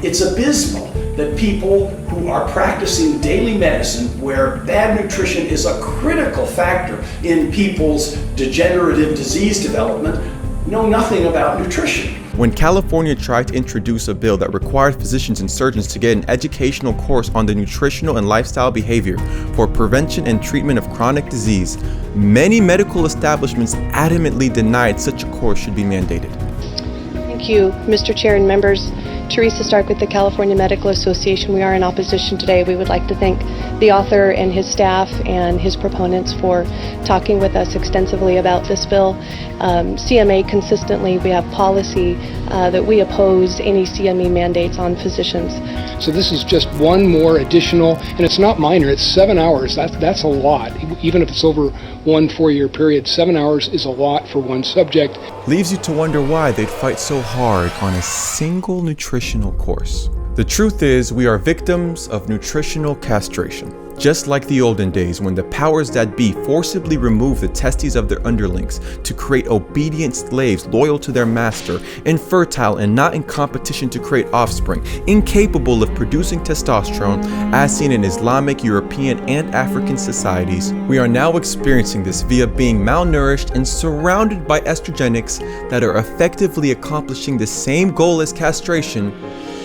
It's abysmal that people who are practicing daily medicine, where bad nutrition is a critical factor in people's degenerative disease development, know nothing about nutrition. When California tried to introduce a bill that required physicians and surgeons to get an educational course on the nutritional and lifestyle behavior for prevention and treatment of chronic disease, many medical establishments adamantly denied such a course should be mandated. Thank you, Mr. Chair and members. Teresa Stark with the California Medical Association. We are in opposition today. We would like to thank the author and his staff and his proponents for talking with us extensively about this bill. CMA consistently, we have policy that we oppose any CME mandates on physicians. So this is just one more additional, and it's not minor, it's 7 hours. That's a lot. Even if it's over 1 4-year period, 7 hours is a lot for one subject. Leaves you to wonder why they'd fight so hard on a single nutritional course. The truth is, we are victims of nutritional castration. Just like the olden days when the powers that be forcibly removed the testes of their underlings to create obedient slaves loyal to their master, infertile and not in competition to create offspring, incapable of producing testosterone, as seen in Islamic, European, and African societies. We are now experiencing this via being malnourished and surrounded by estrogenics that are effectively accomplishing the same goal as castration,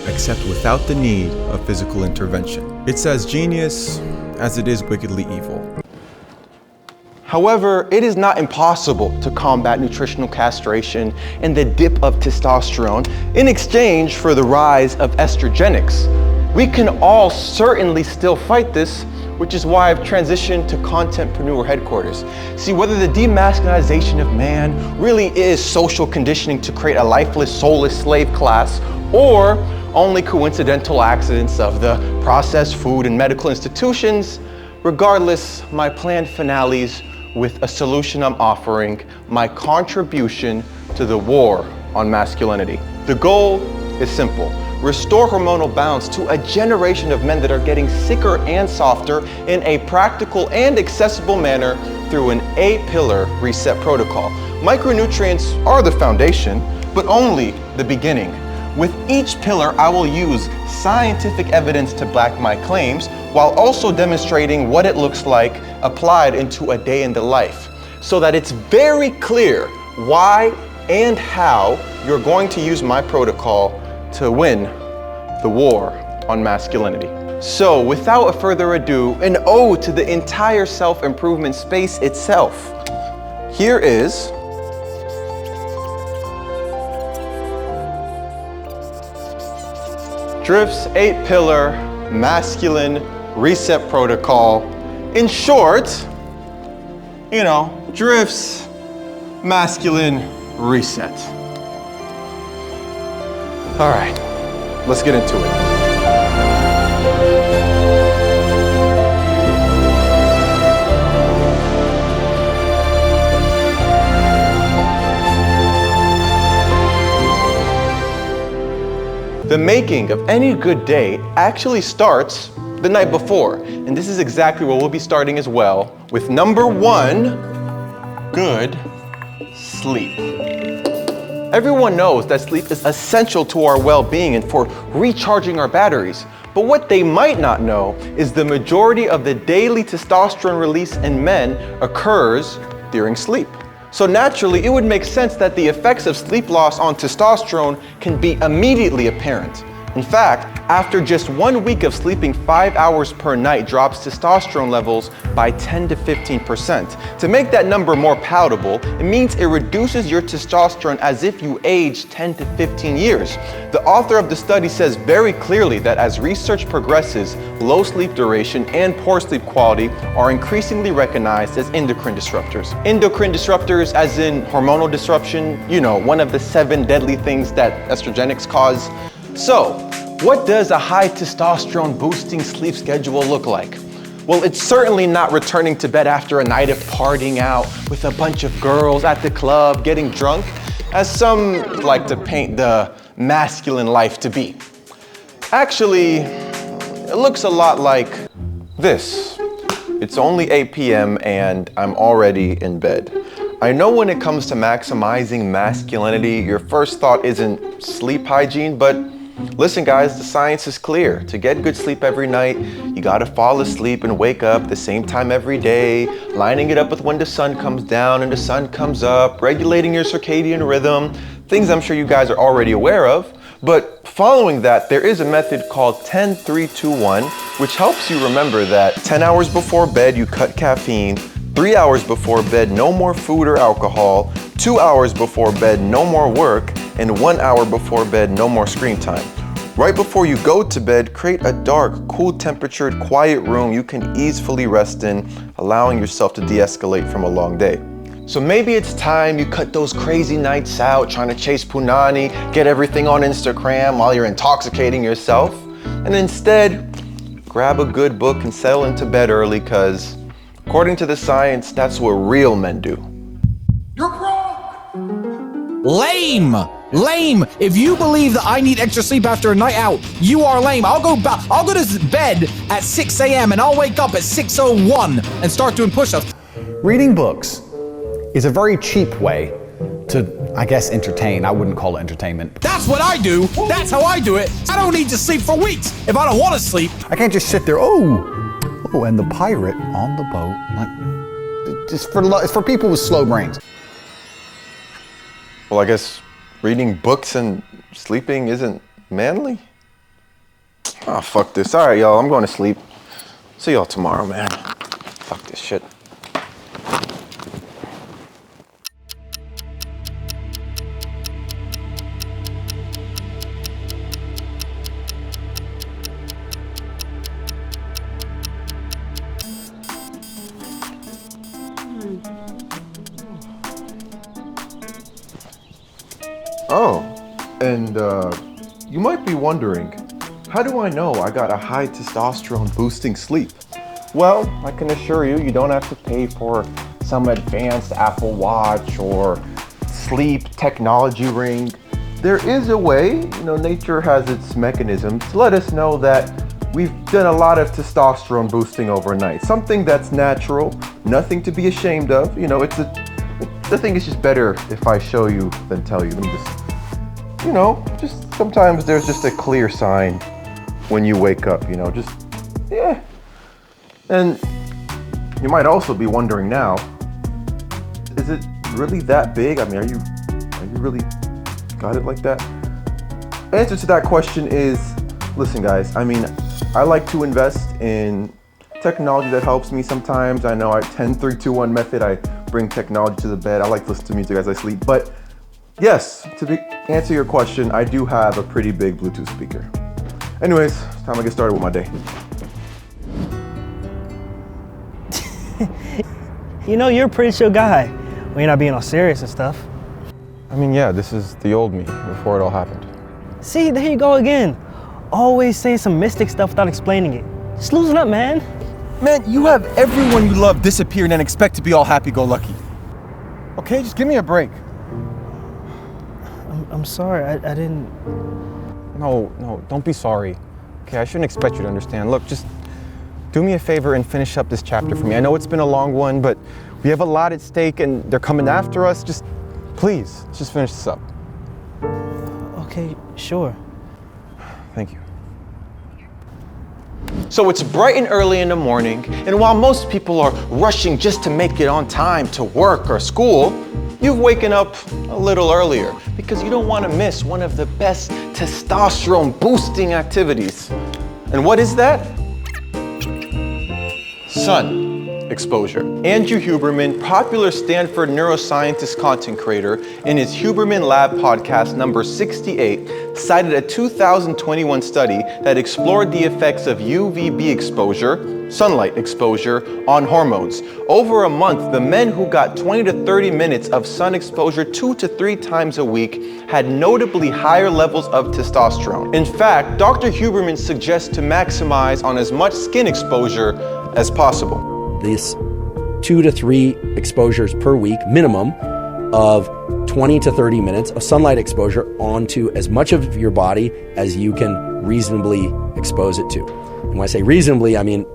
except without the need of physical intervention. It's as genius as it is wickedly evil. However, it is not impossible to combat nutritional castration and the dip of testosterone in exchange for the rise of estrogenics. We can all certainly still fight this, which is why I've transitioned to Contentpreneur headquarters. See, whether the demasculinization of man really is social conditioning to create a lifeless, soulless slave class, or only coincidental accidents of the processed food and medical institutions, regardless, my planned finales with a solution I'm offering, my contribution to the war on masculinity. The goal is simple: restore hormonal balance to a generation of men that are getting sicker and softer in a practical and accessible manner through an 8-pillar reset protocol. Micronutrients are the foundation, but only the beginning. With each pillar, I will use scientific evidence to back my claims, while also demonstrating what it looks like applied into a day in the life, so that it's very clear why and how you're going to use my protocol to win the war on masculinity. So, without further ado, an ode to the entire self-improvement space itself. Here is Drift's 8-pillar masculine reset protocol. In short, you know, Drift's masculine reset. All right, let's get into it. The making of any good day actually starts the night before, and this is exactly where we'll be starting as well, with number 1, good sleep. Everyone knows that sleep is essential to our well-being and for recharging our batteries, but what they might not know is the majority of the daily testosterone release in men occurs during sleep. So naturally, it would make sense that the effects of sleep loss on testosterone can be immediately apparent. In fact, after just 1 week of sleeping 5 hours per night drops testosterone levels by 10 to 15%. To make that number more palatable, it means it reduces your testosterone as if you aged 10 to 15 years. The author of the study says very clearly that as research progresses, low sleep duration and poor sleep quality are increasingly recognized as endocrine disruptors. Endocrine disruptors as in hormonal disruption, you know, one of the 7 deadly things that estrogenics cause. So, What does a high testosterone boosting sleep schedule look like? Well, it's certainly not returning to bed after a night of partying out with a bunch of girls at the club getting drunk, as some like to paint the masculine life to be. Actually, it looks a lot like this. It's only 8 p.m. and I'm already in bed. I know when it comes to maximizing masculinity, your first thought isn't sleep hygiene, but listen guys, the science is clear. To get good sleep every night, you gotta fall asleep and wake up the same time every day, lining it up with when the sun comes down and the sun comes up, regulating your circadian rhythm, things I'm sure you guys are already aware of. But following that, there is a method called 10-3-2-1, which helps you remember that 10 hours before bed, you cut caffeine, 3 hours before bed, no more food or alcohol, 2 hours before bed, no more work, and 1 hour before bed, no more screen time. Right before you go to bed, create a dark, cool temperatured, quiet room you can easily rest in, allowing yourself to de-escalate from a long day. So maybe it's time you cut those crazy nights out trying to chase punani, get everything on Instagram while you're intoxicating yourself, and instead grab a good book and settle into bed early, because according to the science, that's what real men do. Lame! Lame! If you believe that I need extra sleep after a night out, you are lame. I'll go to bed at 6 a.m. and I'll wake up at 6:01 and start doing push-ups. Reading books is a very cheap way to, I guess, entertain. I wouldn't call it entertainment. That's what I do. That's how I do it. I don't need to sleep for weeks if I don't want to sleep. I can't just sit there, oh, and the pirate on the boat. Like, it's for people with slow brains. Well, I guess reading books and sleeping isn't manly? Oh, fuck this. All right, y'all, I'm going to sleep. See y'all tomorrow, man. Fuck this shit. Oh, and you might be wondering, how do I know I got a high testosterone boosting sleep? Well, I can assure you, you don't have to pay for some advanced Apple Watch or sleep technology ring. There is a way, nature has its mechanisms to let us know that we've done a lot of testosterone boosting overnight. Something that's natural, nothing to be ashamed of. I think it's just better if I show you than tell you. Let me just sometimes there's just a clear sign when you wake up, yeah. And you might also be wondering now, is it really that big? I mean, are you really got it like that? Answer to that question is, listen guys, I mean, I like to invest in technology that helps me sometimes. I know 10-3-2-1 method, I bring technology to the bed. I like to listen to music as I sleep. But yes, answer your question, I do have a pretty big Bluetooth speaker. Anyways, it's time to get started with my day. You're a pretty chill guy when you're not being all serious and stuff. I mean, yeah, this is the old me before it all happened. See, there you go again. Always saying some mystic stuff without explaining it. Just loosen up, man. Man, you have everyone you love disappear and then expect to be all happy-go-lucky. Okay, just give me a break. I'm sorry, I didn't... No, don't be sorry. Okay, I shouldn't expect you to understand. Look, just do me a favor and finish up this chapter for me. I know it's been a long one, but we have a lot at stake and they're coming after us. Just, please, let's just finish this up. Okay, sure. Thank you. So it's bright and early in the morning, and while most people are rushing just to make it on time to work or school, you've waken up a little earlier because you don't want to miss one of the best testosterone boosting activities. And what is that? Sun exposure. Andrew Huberman, popular Stanford neuroscientist content creator, in his Huberman Lab podcast number 68, cited a 2021 study that explored the effects of UVB exposure, sunlight exposure, on hormones. Over a month, the men who got 20 to 30 minutes of sun exposure 2 to 3 times a week had notably higher levels of testosterone. In fact, Dr. Huberman suggests to maximize on as much skin exposure as possible. This 2 to 3 exposures per week minimum of 20 to 30 minutes of sunlight exposure onto as much of your body as you can reasonably expose it to. And when I say reasonably, I mean,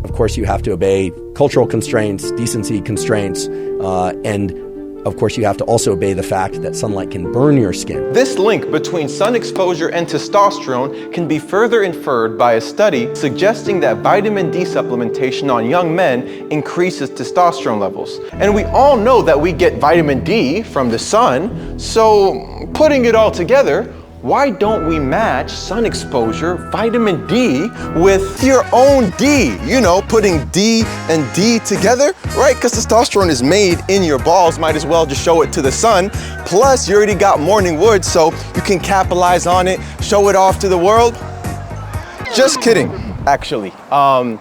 of course, you have to obey cultural constraints, decency constraints, and of course, you have to also obey the fact that sunlight can burn your skin. This link between sun exposure and testosterone can be further inferred by a study suggesting that vitamin D supplementation on young men increases testosterone levels. And we all know that we get vitamin D from the sun, so putting it all together, why don't we match sun exposure, vitamin D, with your own D? You know, putting D and D together, right? Because testosterone is made in your balls, might as well just show it to the sun. Plus, you already got morning wood, so you can capitalize on it, show it off to the world. Just kidding, actually. A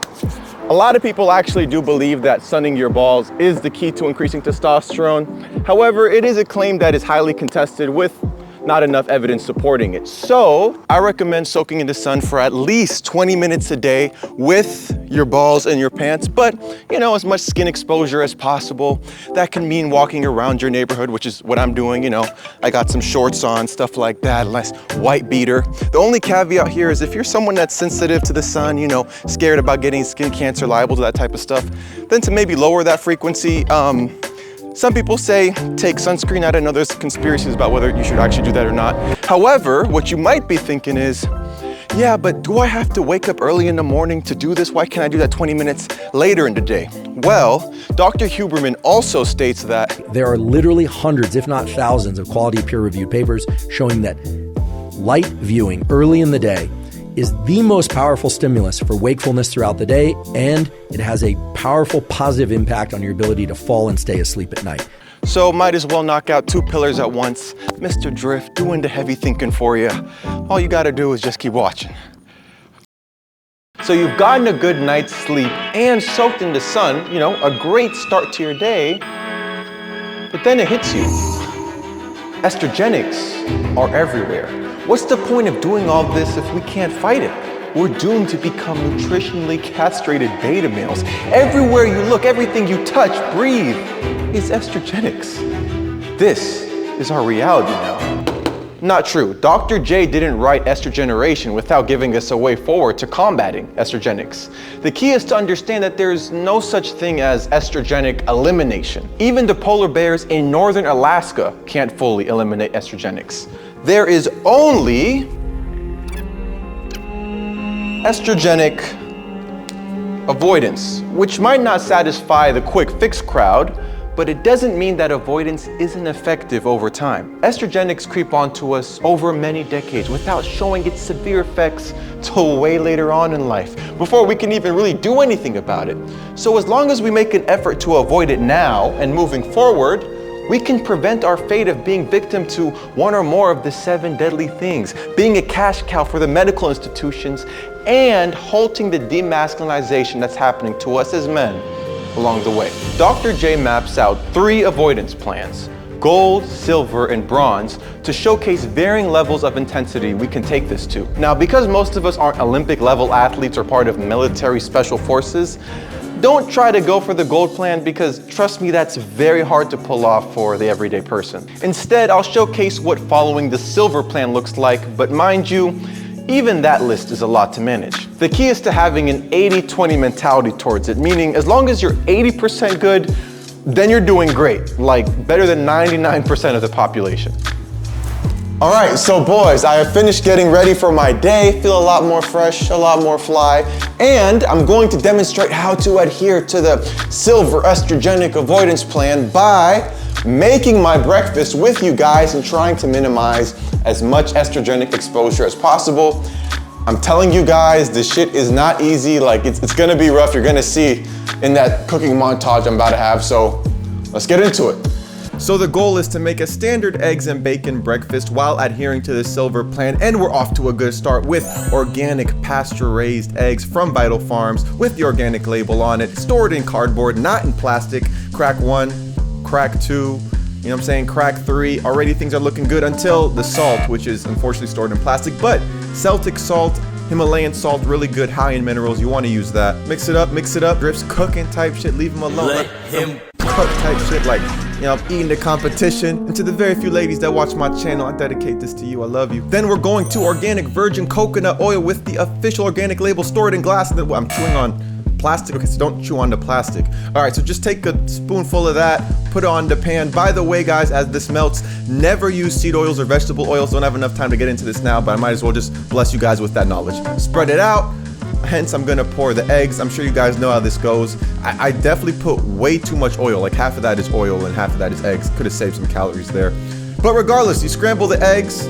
lot of people actually do believe that sunning your balls is the key to increasing testosterone. However, it is a claim that is highly contested with not enough evidence supporting it. So I recommend soaking in the sun for at least 20 minutes a day with your balls in your pants, but you know, as much skin exposure as possible. That can mean walking around your neighborhood, which is what I'm doing. You know, I got some shorts on, stuff like that, a nice white beater. The only caveat here is if you're someone that's sensitive to the sun, you know, scared about getting skin cancer, liable to that type of stuff, then to maybe lower that frequency, some people say take sunscreen. I don't know, there's conspiracies about whether you should actually do that or not. However, what you might be thinking is, yeah, but do I have to wake up early in the morning to do this? Why can't I do that 20 minutes later in the day? Well, Dr. Huberman also states that there are literally hundreds, if not thousands, of quality peer-reviewed papers showing that light viewing early in the day is the most powerful stimulus for wakefulness throughout the day, and it has a powerful positive impact on your ability to fall and stay asleep at night. So might as well knock out 2 pillars at once. Mr. Drift doing the heavy thinking for you. All you gotta do is just keep watching. So you've gotten a good night's sleep and soaked in the sun, you know, a great start to your day, but then it hits you. Estrogenics are everywhere. What's the point of doing all this if we can't fight it? We're doomed to become nutritionally castrated beta males. Everywhere you look, everything you touch, breathe, is estrogenics. This is our reality now. Not true. Dr. J didn't write estrogeneration without giving us a way forward to combating estrogenics. The key is to understand that there's no such thing as estrogenic elimination. Even the polar bears in northern Alaska can't fully eliminate estrogenics. There is only estrogenic avoidance, which might not satisfy the quick fix crowd, but it doesn't mean that avoidance isn't effective over time. Estrogenics creep onto us over many decades without showing its severe effects till way later on in life, before we can even really do anything about it. So as long as we make an effort to avoid it now and moving forward, we can prevent our fate of being victim to one or more of the 7 deadly things, being a cash cow for the medical institutions, and halting the demasculinization that's happening to us as men along the way. Dr. J maps out 3 avoidance plans, gold, silver, and bronze, to showcase varying levels of intensity we can take this to. Now, because most of us aren't Olympic level athletes or part of military special forces, don't try to go for the gold plan, because trust me, that's very hard to pull off for the everyday person. Instead, I'll showcase what following the silver plan looks like, but mind you, even that list is a lot to manage. The key is to having an 80-20 mentality towards it, meaning as long as you're 80% good, then you're doing great, like better than 99% of the population. All right, so boys, I have finished getting ready for my day, feel a lot more fresh, a lot more fly, and I'm going to demonstrate how to adhere to the silver estrogenic avoidance plan by making my breakfast with you guys and trying to minimize as much estrogenic exposure as possible. I'm telling you guys, this shit is not easy. Like, it's gonna be rough. You're gonna see in that cooking montage I'm about to have, so let's get into it. So the goal is to make a standard eggs and bacon breakfast while adhering to the silver plan, and we're off to a good start with organic pasture-raised eggs from Vital Farms with the organic label on it, stored in cardboard, not in plastic. Crack 1, crack 2, you know what I'm saying, crack 3. Already things are looking good until the salt, which is unfortunately stored in plastic, but Celtic salt, Himalayan salt, really good, high in minerals. You want to use that. Mix it up, Drift's cooking type shit. Leave him alone. Let him cook type shit, like, you know, eating the competition. And to the very few ladies that watch my channel, I dedicate this to you. I love you. Then we're going to organic virgin coconut oil with the official organic label, stored in glass. And then I'm chewing on plastic. Okay, so don't chew on the plastic. All right, so just take a spoonful of that, put it on the pan. By the way, guys, as this melts, never use seed oils or vegetable oils. Don't have enough time to get into this now, but I might as well just bless you guys with that knowledge. Spread it out. Hence, I'm gonna pour the eggs. I'm sure you guys know how this goes. I definitely put way too much oil. Like half of that is oil and half of that is eggs. Could have saved some calories there. But regardless, you scramble the eggs,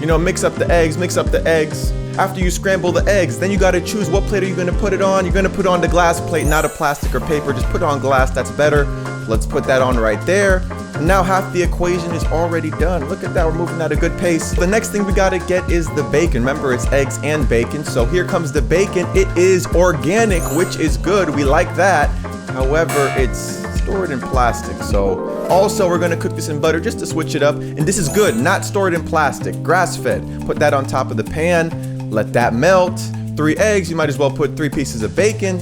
you know, mix up the eggs. After you scramble the eggs, then you gotta choose what plate are you gonna put it on. You're gonna put it on the glass plate, not a plastic or paper. Just put it on glass, that's better. Let's put that on right there. And now half the equation is already done. Look at that, we're moving at a good pace. The next thing we gotta get is the bacon. Remember, it's eggs and bacon. So here comes the bacon. It is organic, which is good. We like that. However, it's stored in plastic. So also we're gonna cook this in butter just to switch it up. And this is good, not stored in plastic, grass-fed. Put that on top of the pan. Let that melt. 3 eggs, you might as well put 3 pieces of bacon.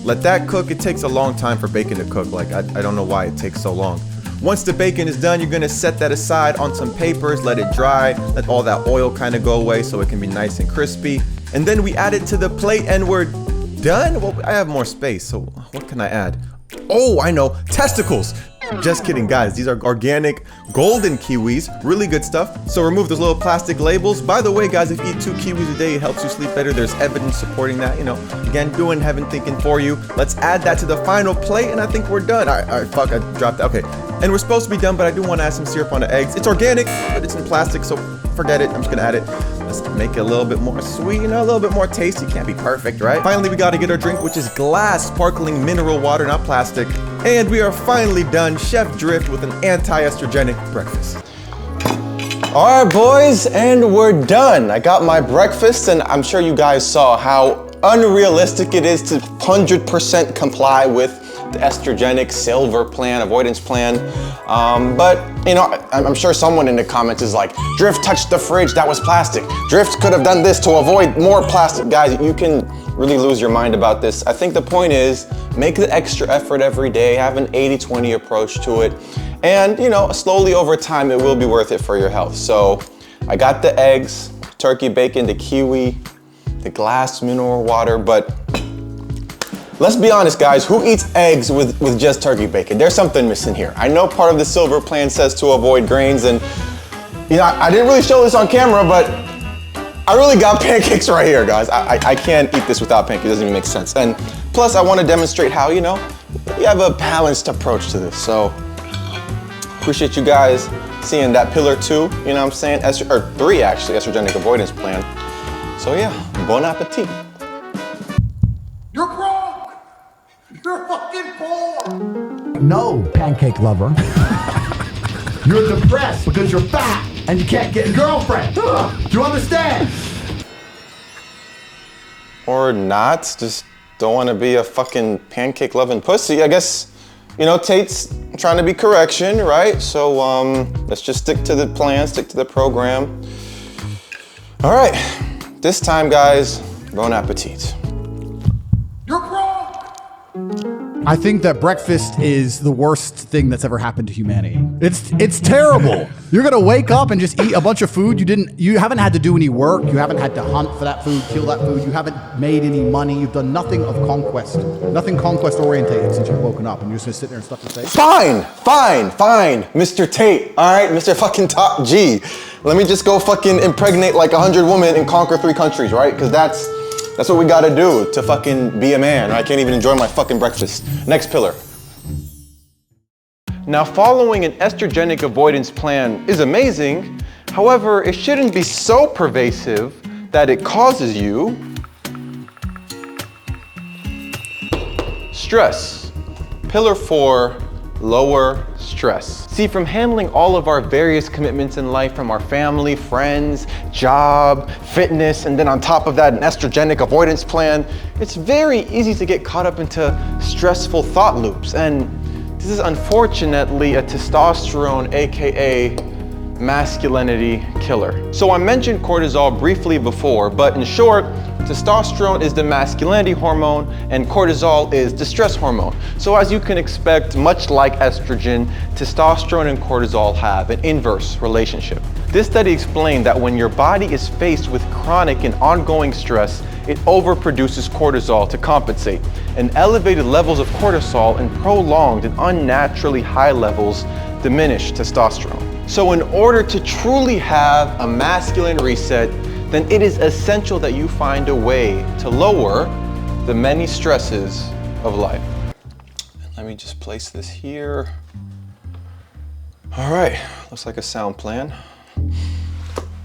Let that cook. It takes a long time for bacon to cook. Like, I don't know why it takes so long. Once the bacon is done, you're gonna set that aside on some papers, let it dry, let all that oil kind of go away so it can be nice and crispy. And then we add it to the plate and we're done. Well, I have more space, so what can I add? Oh, I know, testicles. Just kidding, guys. These are organic golden kiwis. Really good stuff. So remove those little plastic labels. By the way, guys, if you eat 2 kiwis a day, it helps you sleep better. There's evidence supporting that, you know. Again, doing heaven thinking for you. Let's add that to the final plate, and I think we're done. All right, fuck, I dropped that. Okay, and we're supposed to be done, but I do want to add some syrup on the eggs. It's organic, but it's in plastic, so forget it. I'm just gonna add it. Let's make it a little bit more sweet, you know, a little bit more tasty. Can't be perfect, right? Finally, we gotta get our drink, which is glass sparkling mineral water, not plastic. And we are finally done. Chef Drift with an anti-estrogenic breakfast. All right, boys, and we're done. I got my breakfast, and I'm sure you guys saw how unrealistic it is to 100% comply with the estrogenic silver plan, avoidance plan. But, you know, I'm sure someone in the comments is like, Drift touched the fridge, that was plastic. Drift could have done this to avoid more plastic. Guys, you can really lose your mind about this. I think the point is, make the extra effort every day, have an 80-20 approach to it. And, you know, slowly over time, it will be worth it for your health. So I got the eggs, turkey bacon, the kiwi, the glass mineral water, but let's be honest, guys, who eats eggs with just turkey bacon? There's something missing here. I know part of the silver plan says to avoid grains, and, you know, I didn't really show this on camera, but I really got pancakes right here, guys. I can't eat this without pancakes. It doesn't even make sense. And plus, I want to demonstrate how, you know, we have a balanced approach to this. So, appreciate you guys seeing that pillar 2, you know what I'm saying? Or 3, actually, estrogenic avoidance plan. So yeah, bon appetit. You're broke! You're fucking poor! No, pancake lover. You're depressed because you're fat and you can't get a girlfriend. Ugh, do you understand? Or not, just don't want to be a fucking pancake loving pussy. I guess, you know, Tate's trying to be correction, right? So let's just stick to the plan, stick to the program. All right, this time, guys, bon appetit. You're broke! I think that breakfast is the worst thing that's ever happened to humanity. It's terrible. You're gonna wake up and just eat a bunch of food. You haven't had to do any work. You haven't had to hunt for that food, kill that food. You haven't made any money. You've done nothing of conquest. Nothing conquest orientated since you've woken up, and you're just gonna sit there and stuff your face. Fine, Mr. Tate. All right, Mr. fucking Top G. Let me just go fucking impregnate like 100 women and conquer 3 countries, right? Because that's what we gotta do to fucking be a man. I can't even enjoy my fucking breakfast. Next pillar. Now, following an estrogenic avoidance plan is amazing. However, it shouldn't be so pervasive that it causes you stress. Pillar 4, lower stress. See, from handling all of our various commitments in life, from our family, friends, job, fitness, and then on top of that, an estrogenic avoidance plan, it's very easy to get caught up into stressful thought loops. And this is unfortunately a testosterone, aka masculinity killer. So I mentioned cortisol briefly before, but in short, testosterone is the masculinity hormone and cortisol is the stress hormone. So as you can expect, much like estrogen, testosterone and cortisol have an inverse relationship. This study explained that when your body is faced with chronic and ongoing stress, it overproduces cortisol to compensate, and elevated levels of cortisol and prolonged and unnaturally high levels diminish testosterone. So in order to truly have a masculine reset, then it is essential that you find a way to lower the many stresses of life. Let me just place this here. All right, looks like a sound plan.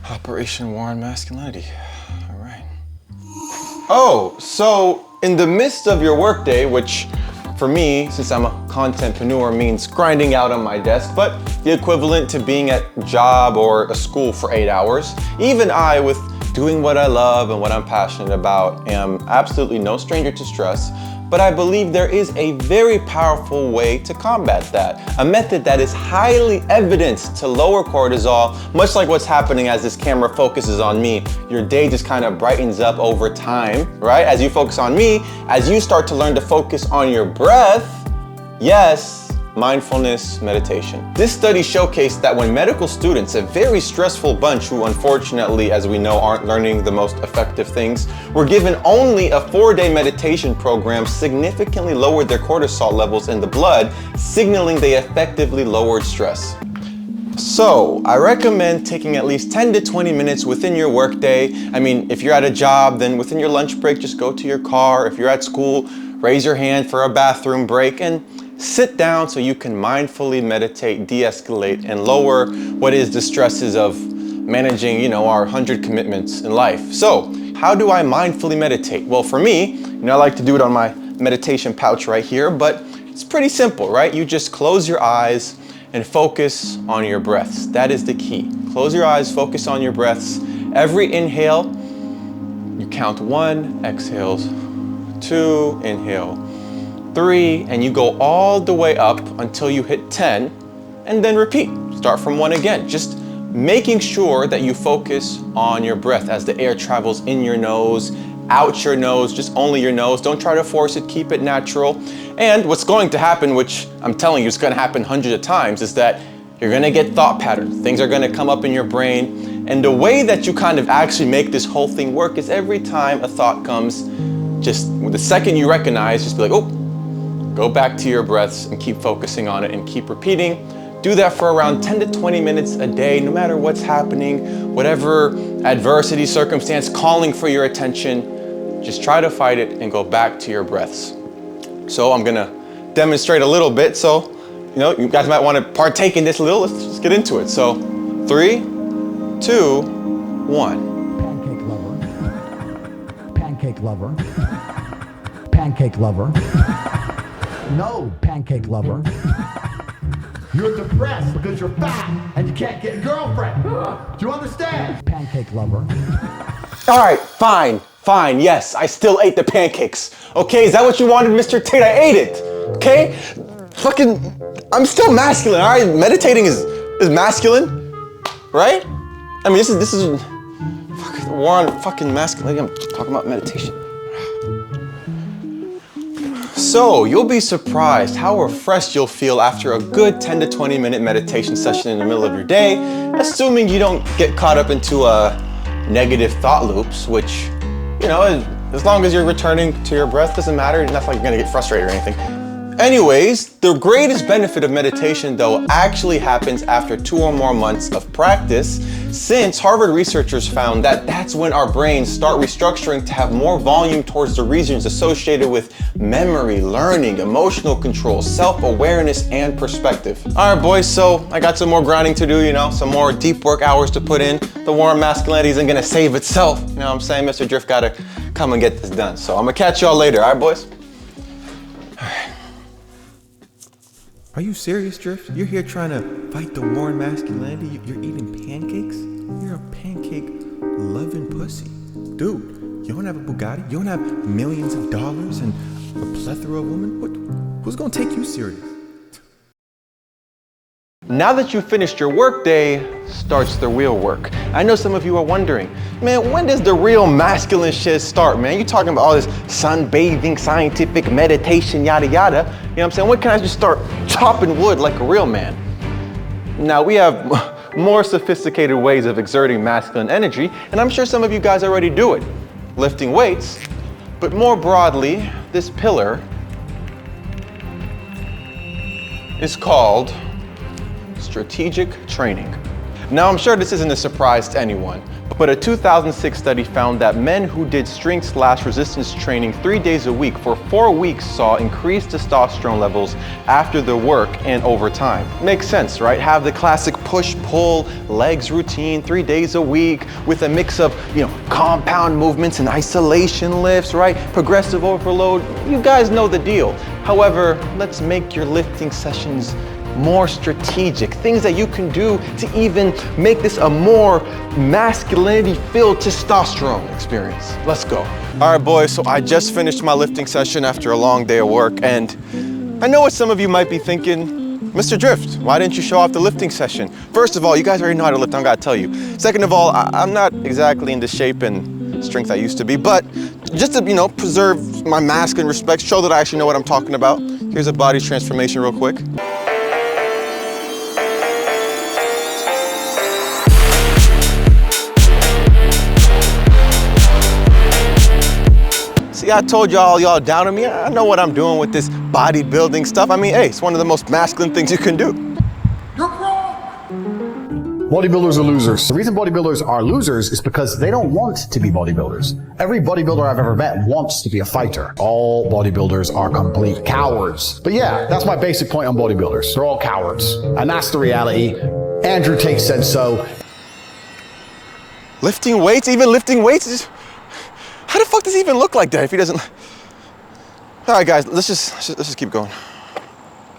Operation War on Masculinity. All right. Oh, so in the midst of your workday, which for me, since I'm a contentpreneur, means grinding out on my desk, but the equivalent to being at a job or a school for 8 hours, even I, with doing what I love and what I'm passionate about, am absolutely no stranger to stress, but I believe there is a very powerful way to combat that. A method that is highly evidenced to lower cortisol, much like what's happening as this camera focuses on me. Your day just kind of brightens up over time, right? As you focus on me, as you start to learn to focus on your breath, yes, mindfulness meditation. This study showcased that when medical students, a very stressful bunch who unfortunately, as we know, aren't learning the most effective things, were given only a 4-day meditation program, significantly lowered their cortisol levels in the blood, signaling they effectively lowered stress. So I recommend taking at least 10 to 20 minutes within your workday. I mean, if you're at a job, then within your lunch break, just go to your car. If you're at school, raise your hand for a bathroom break and sit down so you can mindfully meditate, de-escalate, and lower what is the stresses of managing, our 100 commitments in life. So how do I mindfully meditate? Well, for me, I like to do it on my meditation pouch right here, but it's pretty simple, right? You just close your eyes and focus on your breaths. That is the key. Close your eyes, focus on your breaths. Every inhale, you count 1, exhales, 2, inhale, 3, and you go all the way up until you hit 10, and then repeat. Start from 1 again. Just making sure that you focus on your breath as the air travels in your nose, out your nose, just only your nose. Don't try to force it, keep it natural. And what's going to happen, which I'm telling you is going to happen hundreds of times, is that you're going to get thought patterns. Things are going to come up in your brain. And the way that you kind of actually make this whole thing work is every time a thought comes, just the second you recognize, just be like, oh, go back to your breaths and keep focusing on it and keep repeating. Do that for around 10 to 20 minutes a day, no matter what's happening, whatever adversity, circumstance calling for your attention, just try to fight it and go back to your breaths. So I'm gonna demonstrate a little bit. So, you guys might want to partake in this a little. Let's just get into it. So 3, 2, 1. Pancake lover. Pancake lover. No, pancake lover. You're depressed because you're fat and you can't get a girlfriend. Do you understand? Pancake lover. All right, fine. Yes, I still ate the pancakes. Okay, is that what you wanted, Mr. Tate? I ate it. Okay? I'm still masculine. All right, meditating is masculine, right? I mean, this is fucking war on fucking masculinity. I'm talking about meditation. So you'll be surprised how refreshed you'll feel after a good 10 to 20 minute meditation session in the middle of your day, assuming you don't get caught up into negative thought loops, which, as long as you're returning to your breath, doesn't matter. It's not like you're gonna get frustrated or anything. Anyways, the greatest benefit of meditation, though, actually happens after 2 or more months of practice, since Harvard researchers found that that's when our brains start restructuring to have more volume towards the regions associated with memory, learning, emotional control, self-awareness, and perspective. All right, boys, so I got some more grinding to do, some more deep work hours to put in. The war on masculinity isn't gonna save itself. You know what I'm saying? Mr. Drift gotta come and get this done. So I'm gonna catch y'all later, all right, boys? All right. Are you serious, Drift? You're here trying to fight the war on masculinity? You're eating pancakes? You're a pancake-loving pussy. Dude, you don't have a Bugatti? You don't have millions of dollars and a plethora of women? Who's gonna take you serious? Now that you've finished your workday, starts the real work. I know some of you are wondering, man, when does the real masculine shit start, man? You talking about all this sunbathing, scientific meditation, yada yada. You know what I'm saying? When can I just start chopping wood like a real man? Now we have more sophisticated ways of exerting masculine energy, and I'm sure some of you guys already do it. Lifting weights, but more broadly, this pillar is called strategic training. Now, I'm sure this isn't a surprise to anyone, but a 2006 study found that men who did strength/resistance training 3 days a week for 4 weeks saw increased testosterone levels after their work and over time. Makes sense, right? Have the classic push-pull legs routine 3 days a week with a mix of, compound movements and isolation lifts, right? Progressive overload. You guys know the deal. However, let's make your lifting sessions more strategic, things that you can do to even make this a more masculinity-filled testosterone experience. Let's go. All right, boys, so I just finished my lifting session after a long day of work, and I know what some of you might be thinking, Mr. Drift, why didn't you show off the lifting session? First of all, you guys already know how to lift, I gotta tell you. Second of all, I'm not exactly in the shape and strength I used to be, but just to, preserve my masculine respect, show that I actually know what I'm talking about, here's a body transformation real quick. See, I told y'all doubted me. I know what I'm doing with this bodybuilding stuff. I mean, hey, it's one of the most masculine things you can do. Bodybuilders are losers. The reason bodybuilders are losers is because they don't want to be bodybuilders. Every bodybuilder I've ever met wants to be a fighter. All bodybuilders are complete cowards. But yeah, that's my basic point on bodybuilders. They're all cowards. And that's the reality. Andrew Tate said so. Lifting weights? Even lifting weights? How the fuck does he even look like that if he doesn't? All right, guys, let's just keep going.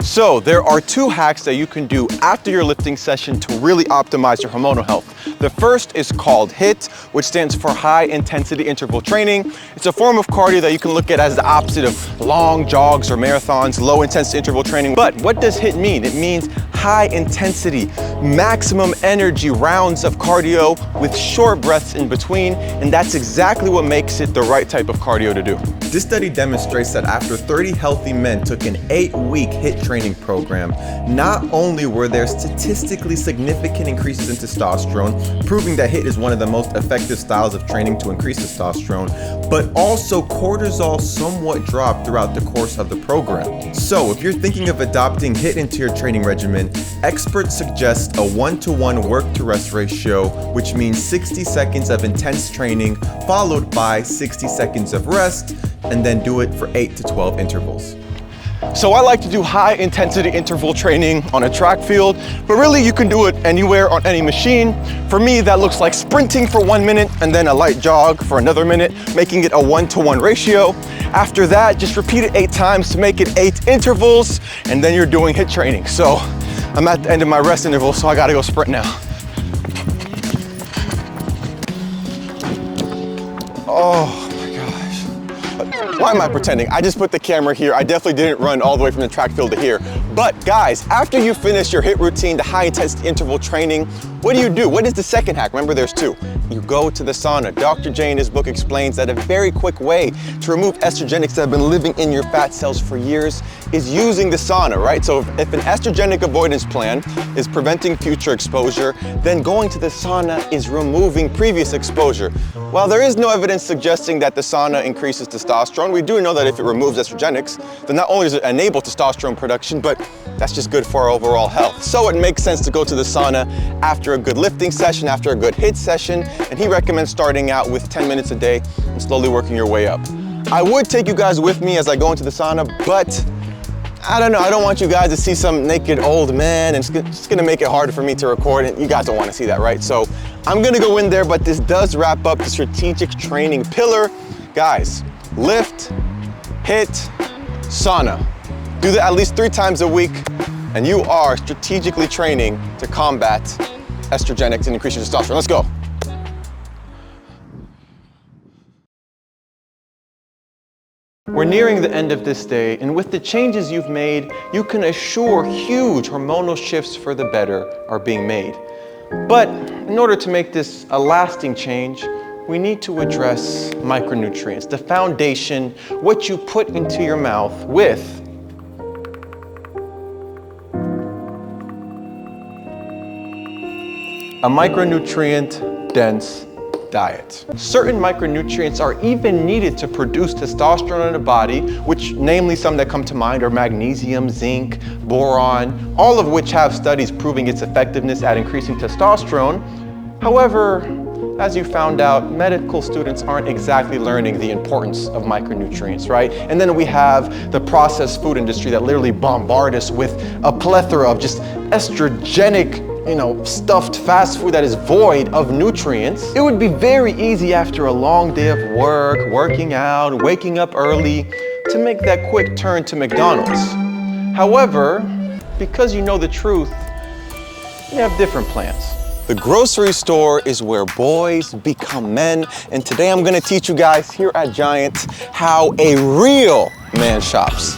So there are 2 hacks that you can do after your lifting session to really optimize your hormonal health. The first is called HIIT, which stands for high intensity interval training. It's a form of cardio that you can look at as the opposite of long jogs or marathons, low intensity interval training. But what does HIIT mean? It means high intensity, maximum energy rounds of cardio with short breaths in between, and that's exactly what makes it the right type of cardio to do. This study demonstrates that after 30 healthy men took an 8-week HIIT training program, not only were there statistically significant increases in testosterone, proving that HIIT is one of the most effective styles of training to increase testosterone, but also cortisol somewhat dropped throughout the course of the program. So if you're thinking of adopting HIIT into your training regimen, experts suggest a 1-to-1 work-to-rest ratio, which means 60 seconds of intense training followed by 60 seconds of rest, and then do it for 8 to 12 intervals. So I like to do high intensity interval training on a track field, but really you can do it anywhere on any machine. For me, that looks like sprinting for 1 minute and then a light jog for another minute, making it a 1-to-1 ratio. After that, just repeat it 8 times to make it 8 intervals, and then you're doing HIIT training. So I'm at the end of my rest interval, so I gotta go sprint now. Oh. Why am I pretending? I just put the camera here. I definitely didn't run all the way from the track field to here. But guys, after you finish your HIIT routine, the high intensity interval training, what do? What is the second hack? Remember, there's 2. You go to the sauna. Dr. J in his book explains that a very quick way to remove estrogenics that have been living in your fat cells for years is using the sauna, right? So if an estrogenic avoidance plan is preventing future exposure, then going to the sauna is removing previous exposure. While there is no evidence suggesting that the sauna increases testosterone, we do know that if it removes estrogenics, then not only does it enable testosterone production, but that's just good for our overall health. So it makes sense to go to the sauna after a good lifting session, after a good HIIT session, and he recommends starting out with 10 minutes a day and slowly working your way up. I would take you guys with me as I go into the sauna, but I don't know, I don't want you guys to see some naked old man, and it's gonna make it harder for me to record, and you guys don't wanna see that, right? So I'm gonna go in there, but this does wrap up the strategic training pillar. Guys, lift, HIIT, sauna. Do that at least 3 times a week. and you are strategically training to combat estrogenics and increase your testosterone. Let's go. We're nearing the end of this day, and with the changes you've made, you can assure huge hormonal shifts for the better are being made. But in order to make this a lasting change, we need to address micronutrients, the foundation, what you put into your mouth with a micronutrient-dense diet. Certain micronutrients are even needed to produce testosterone in the body, which namely some that come to mind are magnesium, zinc, boron, all of which have studies proving its effectiveness at increasing testosterone. However, as you found out, medical students aren't exactly learning the importance of micronutrients, right? And then we have the processed food industry that literally bombard us with a plethora of just estrogenic, stuffed fast food that is void of nutrients. It would be very easy after a long day of work, working out, waking up early, to make that quick turn to McDonald's. However, because you know the truth, you have different plans. The grocery store is where boys become men, and today I'm gonna teach you guys here at Giant how a real man shops.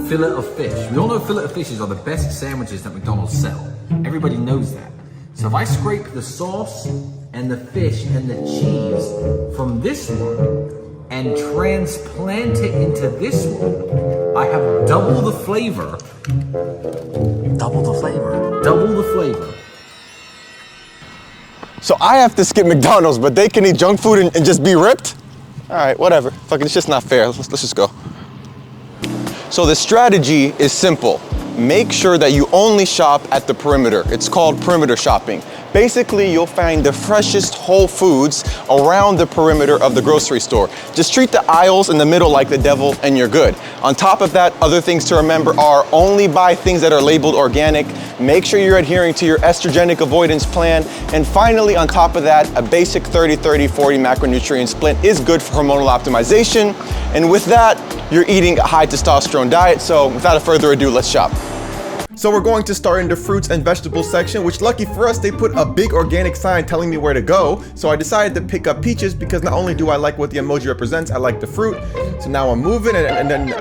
Fillet of fish. We all know fillet of fishes are the best sandwiches that McDonald's sell. Everybody knows that. So if I scrape the sauce and the fish and the cheese from this one and transplant it into this one, I have double the flavor. Double the flavor. Double the flavor. So I have to skip McDonald's, but they can eat junk food and just be ripped? All right, whatever. Fuck it, it's just not fair. Let's just go. So the strategy is simple. Make sure that you only shop at the perimeter. It's called perimeter shopping. Basically, you'll find the freshest whole foods around the perimeter of the grocery store. Just treat the aisles in the middle like the devil and you're good. On top of that, other things to remember are only buy things that are labeled organic. Make sure you're adhering to your estrogenic avoidance plan. And finally, on top of that, a basic 30-30-40 macronutrient split is good for hormonal optimization. And with that, you're eating a high testosterone diet. So without further ado, let's shop. So we're going to start in the fruits and vegetables section, which lucky for us, they put a big organic sign telling me where to go. So I decided to pick up peaches because not only do I like what the emoji represents, I like the fruit. So now I'm moving and then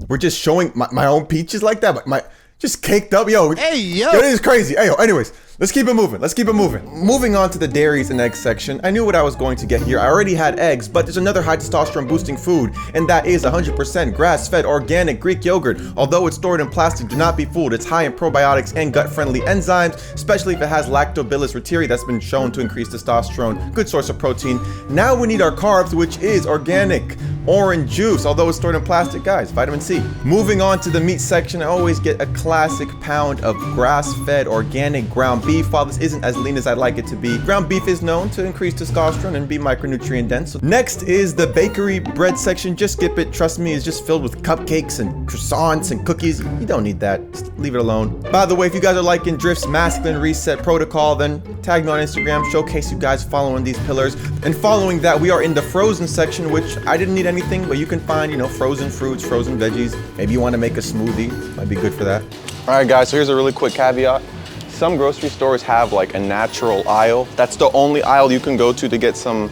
we're just showing my own peaches like that, but just caked up, yo. Hey, yo. Yo, this is crazy. Hey, yo, anyways, let's keep it moving. Let's keep it moving. Moving on to the dairies and eggs section. I knew what I was going to get here. I already had eggs, but there's another high testosterone boosting food, and that is 100% grass-fed organic Greek yogurt. Although it's stored in plastic, do not be fooled. It's high in probiotics and gut-friendly enzymes, especially if it has lactobacillus reuteri that's been shown to increase testosterone. Good source of protein. Now we need our carbs, which is organic orange juice, although it's stored in plastic, guys, vitamin C. Moving on to the meat section, I always get a classic pound of grass-fed organic ground beef. While this isn't as lean as I'd like it to be, ground beef is known to increase testosterone and be micronutrient dense. Next is the bakery bread section. Just skip it. Trust me, it's just filled with cupcakes and croissants and cookies. You don't need that. Just leave it alone. By the way, if you guys are liking Drift's masculine reset protocol, then tag me on Instagram, showcase you guys following these pillars. And following that, we are in the frozen section, which I didn't need anything, but you can find, frozen fruits, frozen veggies. Maybe you want to make a smoothie. Might be good for that. All right, guys, so here's a really quick caveat. Some grocery stores have like a natural aisle. That's the only aisle you can go to get some,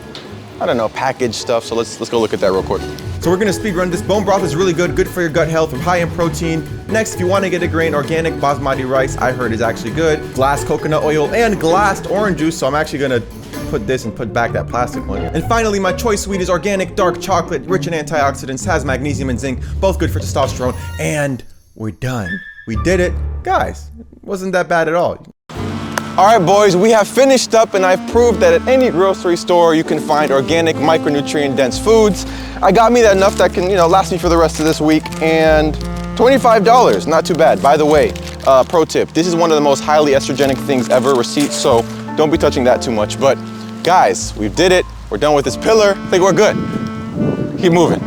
I don't know, packaged stuff. So let's go look at that real quick. So we're gonna speed run this. Bone broth is really good for your gut health, high in protein. Next, if you want to get a grain, organic basmati rice, I heard is actually good. Glass coconut oil and glassed orange juice. So I'm actually gonna put this and put back that plastic one. And finally, my choice sweet is organic dark chocolate, rich in antioxidants, has magnesium and zinc, both good for testosterone. And we're done. We did it. Guys, it wasn't that bad at all. All right, boys, we have finished up, and I've proved that at any grocery store you can find organic, micronutrient-dense foods. I got me that enough that can, last me for the rest of this week, and $25, not too bad. By the way, pro tip, this is one of the most highly estrogenic things ever, receipts, so don't be touching that too much. But guys, we did it. We're done with this pillar. I think we're good. Keep moving.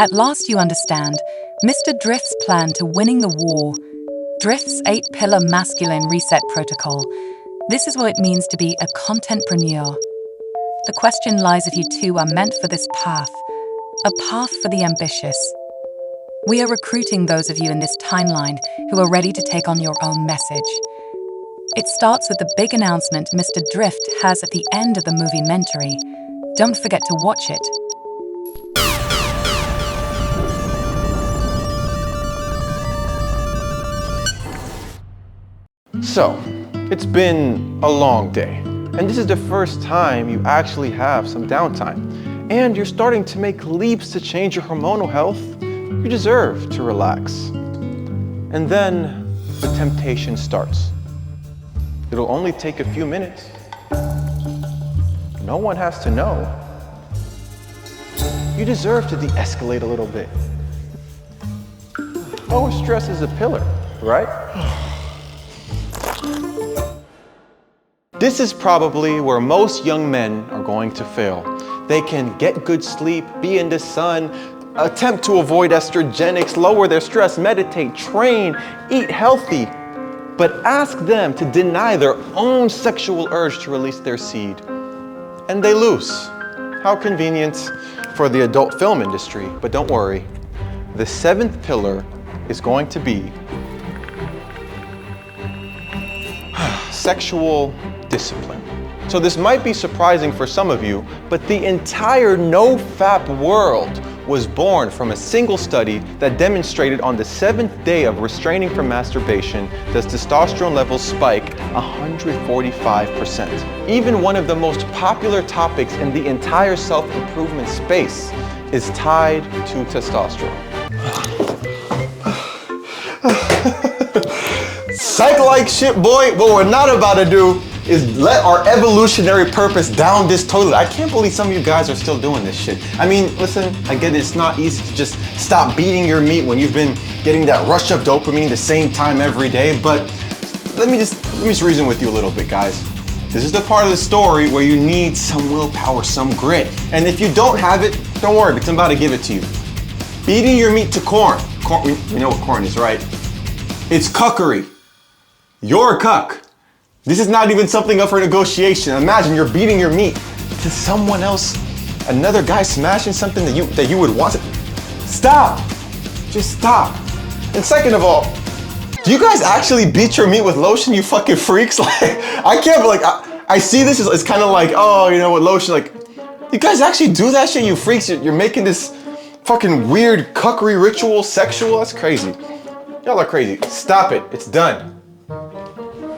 At last you understand Mr. Drift's plan to winning the war. Drift's 8-pillar masculine reset protocol. This is what it means to be a contentpreneur. The question lies if you too are meant for this path, a path for the ambitious. We are recruiting those of you in this timeline who are ready to take on your own message. It starts with the big announcement Mr. Drift has at the end of the Moviementary. Don't forget to watch it. So, it's been a long day, and this is the first time you actually have some downtime, and you're starting to make leaps to change your hormonal health. You deserve to relax. And then the temptation starts. It'll only take a few minutes. No one has to know. You deserve to de-escalate a little bit. Lower stress is a pillar, right? This is probably where most young men are going to fail. They can get good sleep, be in the sun, attempt to avoid estrogenics, lower their stress, meditate, train, eat healthy, but ask them to deny their own sexual urge to release their seed. And they lose. How convenient for the adult film industry. But don't worry, the seventh pillar is going to be sexual discipline. So this might be surprising for some of you, but the entire no-fap world was born from a single study that demonstrated on the 7th day of restraining from masturbation does testosterone levels spike 145%. Even one of the most popular topics in the entire self-improvement space is tied to testosterone. Psych like shit, boy. What we're not about to do is let our evolutionary purpose down this toilet. I can't believe some of you guys are still doing this shit. I mean, listen, I get it, it's not easy to just stop beating your meat when you've been getting that rush of dopamine the same time every day, but let me just reason with you a little bit, guys. This is the part of the story where you need some willpower, some grit. And if you don't have it, don't worry, because I'm about to give it to you. Beating your meat to corn. You know what corn is, right? It's cuckery. You're a cuck. This is not even something up for negotiation. Imagine you're beating your meat to someone else, another guy smashing something that you would want to. Stop. Just stop. And second of all, do you guys actually beat your meat with lotion, you fucking freaks? Like, I can't, like, I see this as it's kind of like, oh, you know, with lotion, like, you guys actually do that shit, you freaks? You're making this fucking weird cuckery ritual sexual? That's crazy. Y'all are crazy. Stop it. It's done.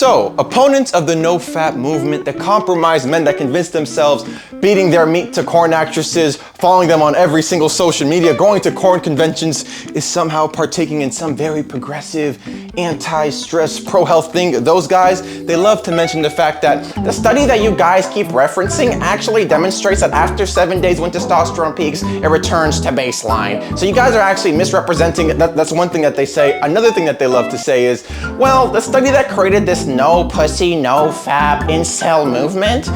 So, opponents of the no-fap movement, the compromised men that convince themselves beating their meat to corn actresses, following them on every single social media, going to corn conventions is somehow partaking in some very progressive, anti-stress, pro-health thing. Those guys, they love to mention the fact that the study that you guys keep referencing actually demonstrates that after 7 days when testosterone peaks, it returns to baseline. So you guys are actually misrepresenting it. That's one thing that they say. Another thing that they love to say is, well, the study that created this no pussy, no fap incel movement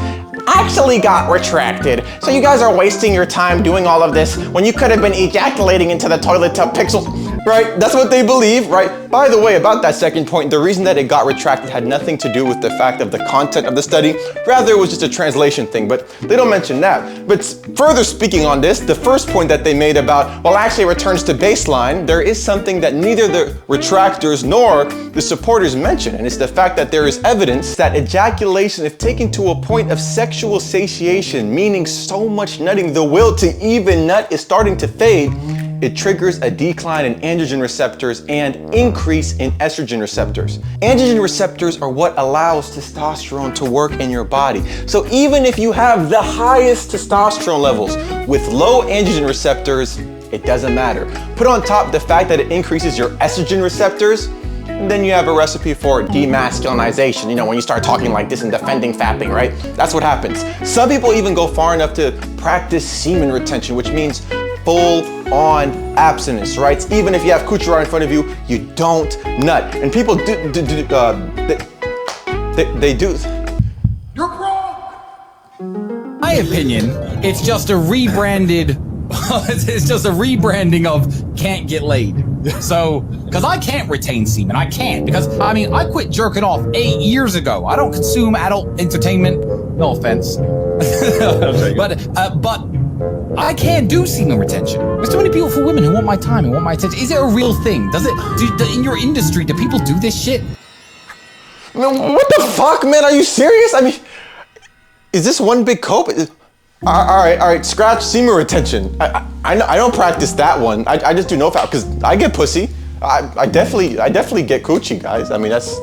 actually got retracted. So you guys are wasting your time doing all of this when you could have been ejaculating into the toilet tub pixels, right? That's what they believe, right? By the way, about that second point, the reason that it got retracted had nothing to do with the fact of the content of the study. Rather, it was just a translation thing, but they don't mention that. But further speaking on this, the first point that they made about, well, actually it returns to baseline, there is something that neither the retractors nor the supporters mention, and it's the fact that there is evidence that ejaculation, if taken to a point of sexual satiation, meaning so much nutting, the will to even nut is starting to fade, it triggers a decline in androgen receptors and increase in estrogen receptors. Androgen receptors are what allows testosterone to work in your body. So even if you have the highest testosterone levels with low androgen receptors, it doesn't matter. Put on top the fact that it increases your estrogen receptors, and then you have a recipe for demasculinization. You know, when you start talking like this and defending fapping, right? That's what happens. Some people even go far enough to practice semen retention, which means full-on abstinence, right? Even if you have Kuchara in front of you, you don't nut. And people they do. You're wrong. My opinion, it's just a rebranded, it's just a rebranding of can't get laid. So, because I can't retain semen, I can't. Because, I mean, I quit jerking off 8 years ago. I don't consume adult entertainment. No offense. but I can't do semen retention. There's so many beautiful women who want my time and want my attention. Is it a real thing? In your industry, do people do this shit? Man, what the fuck, man? Are you serious? I mean, is this one big cope? All right, scratch semen retention. I don't practice that one. I just do no foul, because I get pussy. I definitely get coochie, guys. I mean, that's,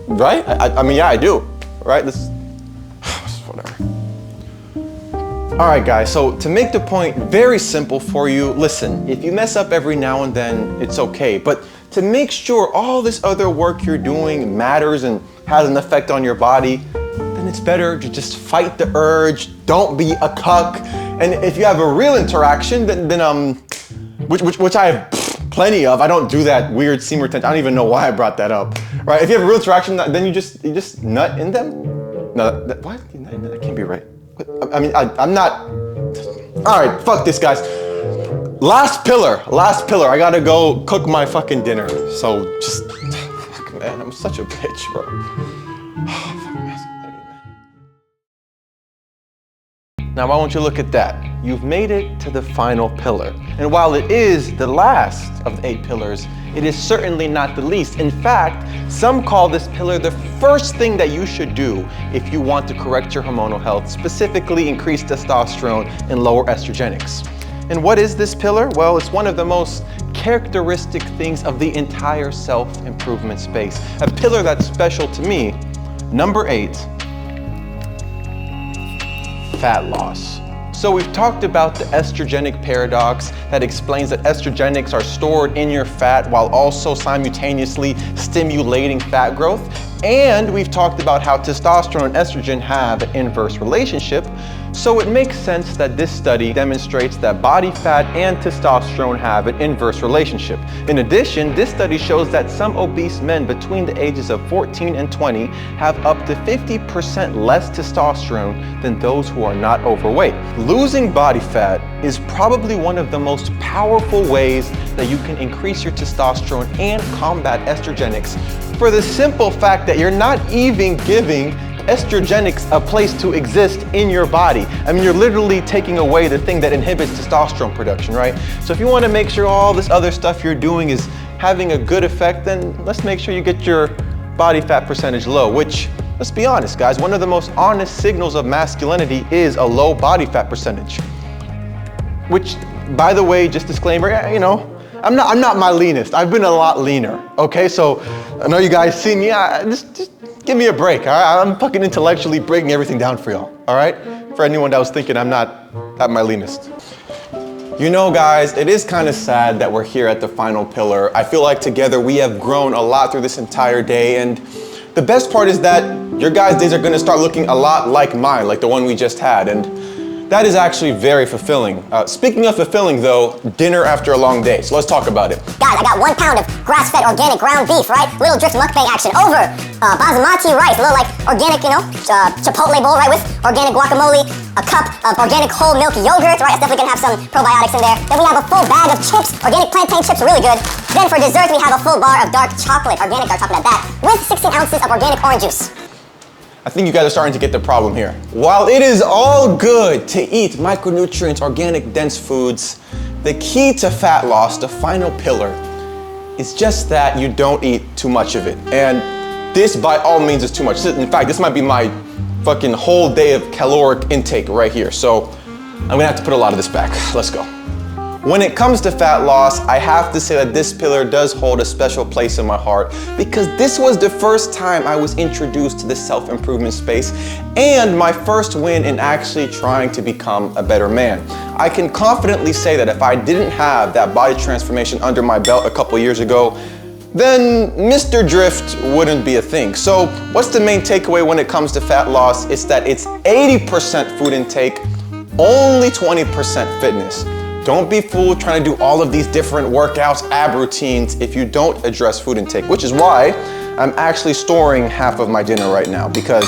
right? I mean, yeah, I do, right? This, whatever. All right, guys, so to make the point very simple for you, listen, if you mess up every now and then, it's okay. But to make sure all this other work you're doing matters and has an effect on your body, then it's better to just fight the urge, don't be a cuck. And if you have a real interaction, then which I have plenty of. I don't do that weird semen retention. I don't even know why I brought that up, right? If you have a real interaction, then you just nut in them? No, what? That can't be right. I mean, I'm not, all right, fuck this, guys. Last pillar. I gotta go cook my fucking dinner. So just, fuck, man, I'm such a bitch, bro. Now, why don't you look at that? You've made it to the final pillar. And while it is the last of the 8 pillars, it is certainly not the least. In fact, some call this pillar the first thing that you should do if you want to correct your hormonal health, specifically increase testosterone and lower estrogenics. And what is this pillar? Well, it's one of the most characteristic things of the entire self-improvement space. A pillar that's special to me. Number 8, fat loss. So we've talked about the estrogenic paradox that explains that estrogenics are stored in your fat while also simultaneously stimulating fat growth. And we've talked about how testosterone and estrogen have an inverse relationship. So it makes sense that this study demonstrates that body fat and testosterone have an inverse relationship. In addition, this study shows that some obese men between the ages of 14 and 20 have up to 50% less testosterone than those who are not overweight. Losing body fat is probably one of the most powerful ways that you can increase your testosterone and combat estrogenics, for the simple fact that you're not even giving estrogenics a place to exist in your body. I mean, you're literally taking away the thing that inhibits testosterone production, right? So if you want to make sure all this other stuff you're doing is having a good effect, then let's make sure you get your body fat percentage low, which, let's be honest, guys, one of the most honest signals of masculinity is a low body fat percentage. Which, by the way, just disclaimer, you know, I'm not my leanest. I've been a lot leaner, okay? So I know you guys see me, just give me a break, all right? I'm fucking intellectually breaking everything down for y'all, all right? For anyone that was thinking I'm not at my leanest. You know, guys, it is kind of sad that we're here at the final pillar. I feel like together we have grown a lot through this entire day, and the best part is that your guys' days are gonna start looking a lot like mine, like the one we just had, and that is actually very fulfilling. Speaking of fulfilling though, dinner after a long day, so let's talk about it. Guys, I got 1 pound of grass-fed organic ground beef, right? Little Drift mukbang action over basmati rice, a little like organic, you know, chipotle bowl, right, with organic guacamole, a cup of organic whole milk yogurt, right? That's definitely gonna have some probiotics in there. Then we have a full bag of chips, organic plantain chips are really good. Then for dessert, we have a full bar of dark chocolate, organic dark chocolate at that, with 16 ounces of organic orange juice. I think you guys are starting to get the problem here. While it is all good to eat micronutrients, organic, dense foods, the key to fat loss, the final pillar, is just that you don't eat too much of it. And this, by all means, is too much. In fact, this might be my fucking whole day of caloric intake right here. So I'm gonna have to put a lot of this back. Let's go. When it comes to fat loss, I have to say that this pillar does hold a special place in my heart, because this was the first time I was introduced to the self-improvement space and my first win in actually trying to become a better man. I can confidently say that if I didn't have that body transformation under my belt a couple years ago, then Mr. Drift wouldn't be a thing. So what's the main takeaway when it comes to fat loss? It's that it's 80% food intake, only 20% fitness. Don't be fooled trying to do all of these different workouts, ab routines, if you don't address food intake, which is why I'm actually storing half of my dinner right now, because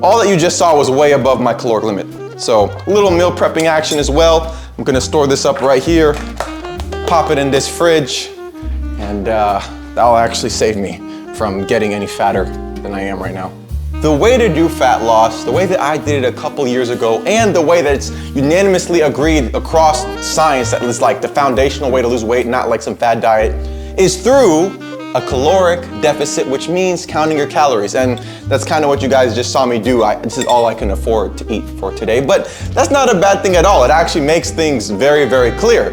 all that you just saw was way above my caloric limit. So a little meal prepping action as well. I'm gonna store this up right here, pop it in this fridge, and that'll actually save me from getting any fatter than I am right now. The way to do fat loss, the way that I did it a couple years ago, and the way that it's unanimously agreed across science that is like the foundational way to lose weight, not like some fad diet, is through a caloric deficit, which means counting your calories. And that's kind of what you guys just saw me do. This is all I can afford to eat for today, but that's not a bad thing at all. It actually makes things very, very clear.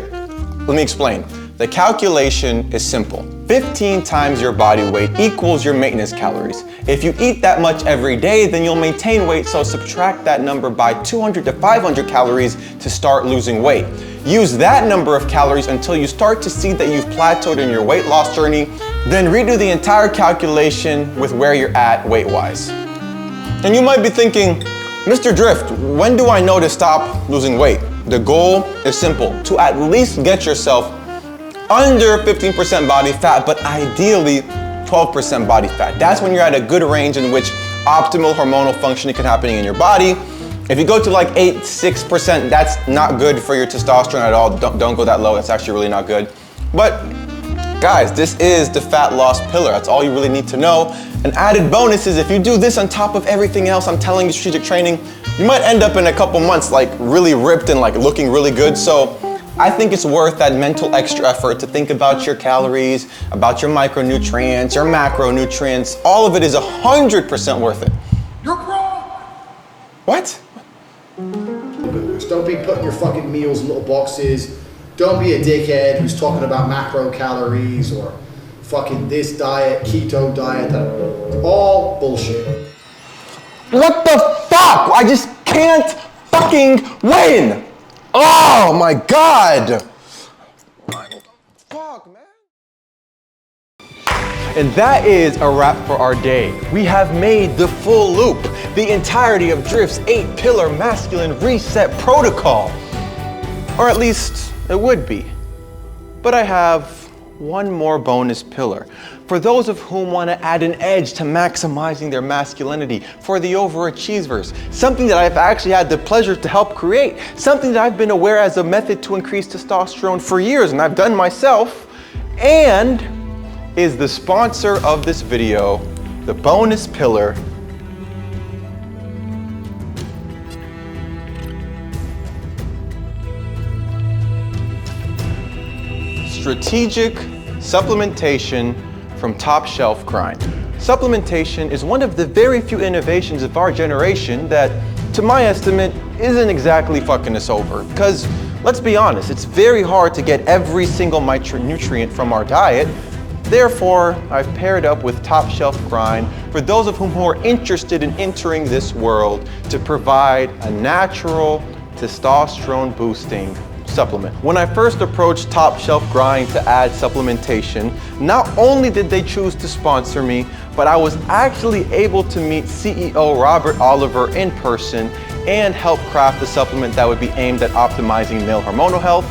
Let me explain. The calculation is simple. 15 times your body weight equals your maintenance calories. If you eat that much every day, then you'll maintain weight, so subtract that number by 200 to 500 calories to start losing weight. Use that number of calories until you start to see that you've plateaued in your weight loss journey, then redo the entire calculation with where you're at weight-wise. And you might be thinking, Mr. Drift, when do I know to stop losing weight? The goal is simple, to at least get yourself under 15% body fat, but ideally 12% body fat. That's when you're at a good range in which optimal hormonal functioning can happen in your body. If you go to like 6%, that's not good for your testosterone at all. Don't go that low, that's actually really not good. But guys, this is the fat loss pillar. That's all you really need to know. An added bonus is if you do this on top of everything else I'm telling you, strategic training, you might end up in a couple months like really ripped and like looking really good. So I think it's worth that mental extra effort to think about your calories, about your micronutrients, your macronutrients. All of it is 100% worth it. You're wrong. What? Don't be putting your fucking meals in little boxes. Don't be a dickhead who's talking about macro calories or fucking this diet, keto diet. All bullshit. What the fuck? I just can't fucking win. Oh my God. Fuck, man. And that is a wrap for our day. We have made the full loop, the entirety of Drift's 8-pillar masculine reset protocol. Or at least it would be. But I have one more bonus pillar. For those of whom want to add an edge to maximizing their masculinity, for the overachievers, something that I've actually had the pleasure to help create, something that I've been aware as a method to increase testosterone for years and I've done myself, and is the sponsor of this video, the bonus pillar, strategic supplementation from Top Shelf Grind. Supplementation is one of the very few innovations of our generation that, to my estimate, isn't exactly fucking us over. Because, let's be honest, it's very hard to get every single micronutrient from our diet. Therefore, I've paired up with Top Shelf Grind for those of whom who are interested in entering this world to provide a natural testosterone boosting supplement. When I first approached Top Shelf Grind to add supplementation, not only did they choose to sponsor me, but I was actually able to meet CEO Robert Oliver in person and help craft the supplement that would be aimed at optimizing male hormonal health.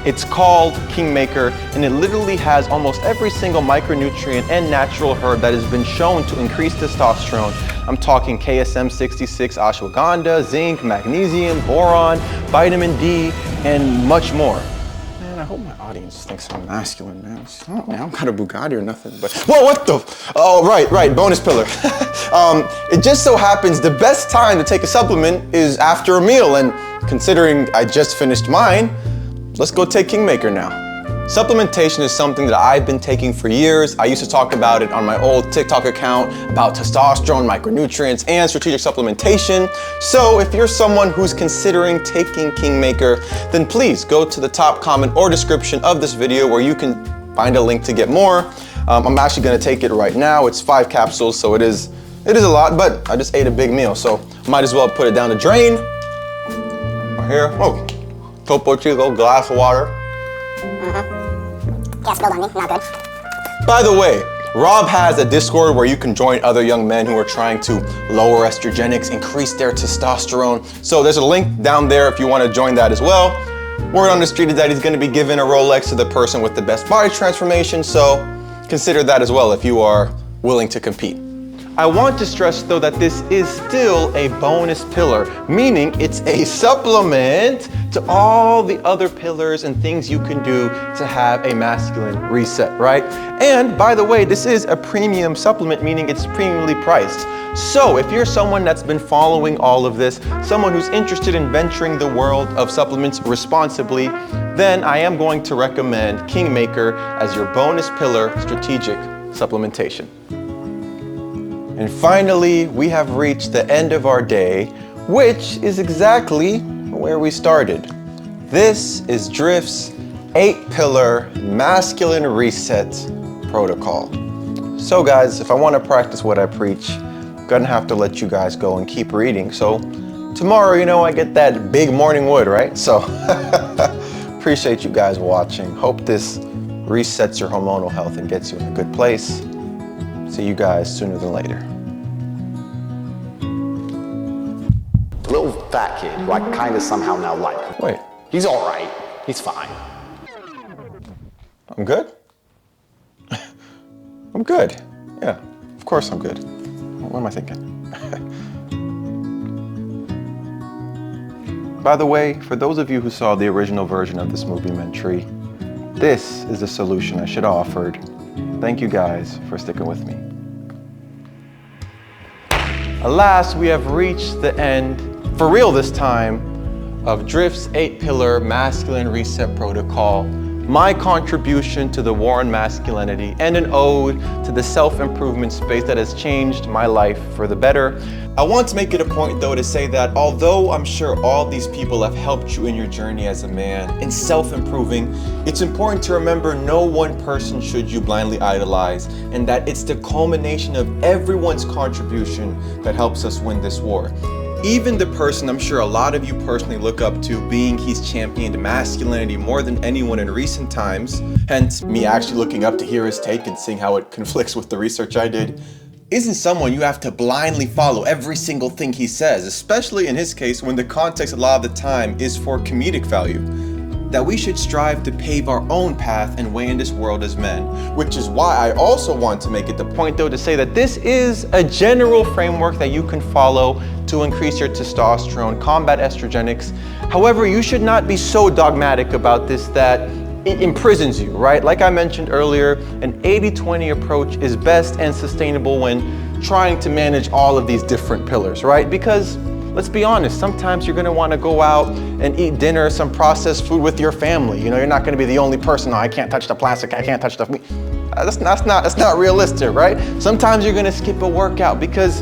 It's called Kingmaker, and it literally has almost every single micronutrient and natural herb that has been shown to increase testosterone. I'm talking KSM-66 ashwagandha, zinc, magnesium, boron, vitamin D, and much more. Man, I hope my audience thinks I'm masculine, man. Oh, man, I'm not a Bugatti or nothing, but whoa, what the? Oh, right, bonus pillar. It just so happens the best time to take a supplement is after a meal, and considering I just finished mine, let's go take Kingmaker now. Supplementation is something that I've been taking for years. I used to talk about it on my old TikTok account about testosterone, micronutrients, and strategic supplementation. So if you're someone who's considering taking Kingmaker, then please go to the top comment or description of this video where you can find a link to get more. I'm actually gonna take it right now. It's 5 capsules, so it is a lot, but I just ate a big meal, so might as well put it down the drain. Right here, oh. Topo Chico, glass of water. Gas spilled on me, not good. By the way, Rob has a Discord where you can join other young men who are trying to lower estrogenics, increase their testosterone. So there's a link down there if you want to join that as well. Word on the street is that he's going to be giving a Rolex to the person with the best body transformation, so consider that as well if you are willing to compete. I want to stress though that this is still a bonus pillar, meaning it's a supplement to all the other pillars and things you can do to have a masculine reset, right? And by the way, this is a premium supplement, meaning it's premiumly priced. So if you're someone that's been following all of this, someone who's interested in venturing the world of supplements responsibly, then I am going to recommend Kingmaker as your bonus pillar strategic supplementation. And finally, we have reached the end of our day, which is exactly where we started. This is Drift's 8-pillar masculine reset protocol. So guys, if I want to practice what I preach, I'm gonna have to let you guys go and keep reading. So tomorrow, you know, I get that big morning wood, right? So appreciate you guys watching. Hope this resets your hormonal health and gets you in a good place. See you guys sooner than later. Little fat kid who I kind of somehow now like. Wait. He's all right. He's fine. I'm good? I'm good. Yeah, of course I'm good. What am I thinking? By the way, for those of you who saw the original version of this Moviementary, this is the solution I should have offered. Thank you guys for sticking with me. Alas, we have reached the end, for real this time, of Drift's 8-pillar masculine reset protocol, my contribution to the war on masculinity, and an ode to the self-improvement space that has changed my life for the better. I want to make it a point though to say that although I'm sure all these people have helped you in your journey as a man in self-improving, it's important to remember no one person should you blindly idolize, and that it's the culmination of everyone's contribution that helps us win this war. Even the person I'm sure a lot of you personally look up to, being he's championed masculinity more than anyone in recent times, hence me actually looking up to hear his take and seeing how it conflicts with the research I did, isn't someone you have to blindly follow every single thing he says, especially in his case when the context a lot of the time is for comedic value. That we should strive to pave our own path and way in this world as men, which is why I also want to make it the point though to say that this is a general framework that you can follow to increase your testosterone, combat estrogenics. However, you should not be so dogmatic about this that it imprisons you, right? Like I mentioned earlier, an 80-20 approach is best and sustainable when trying to manage all of these different pillars, right? Because let's be honest, sometimes you're gonna wanna go out and eat dinner, some processed food with your family. You know, you're not gonna be the only person, no, I can't touch the plastic, I can't touch the meat. That's not realistic, right? Sometimes you're gonna skip a workout because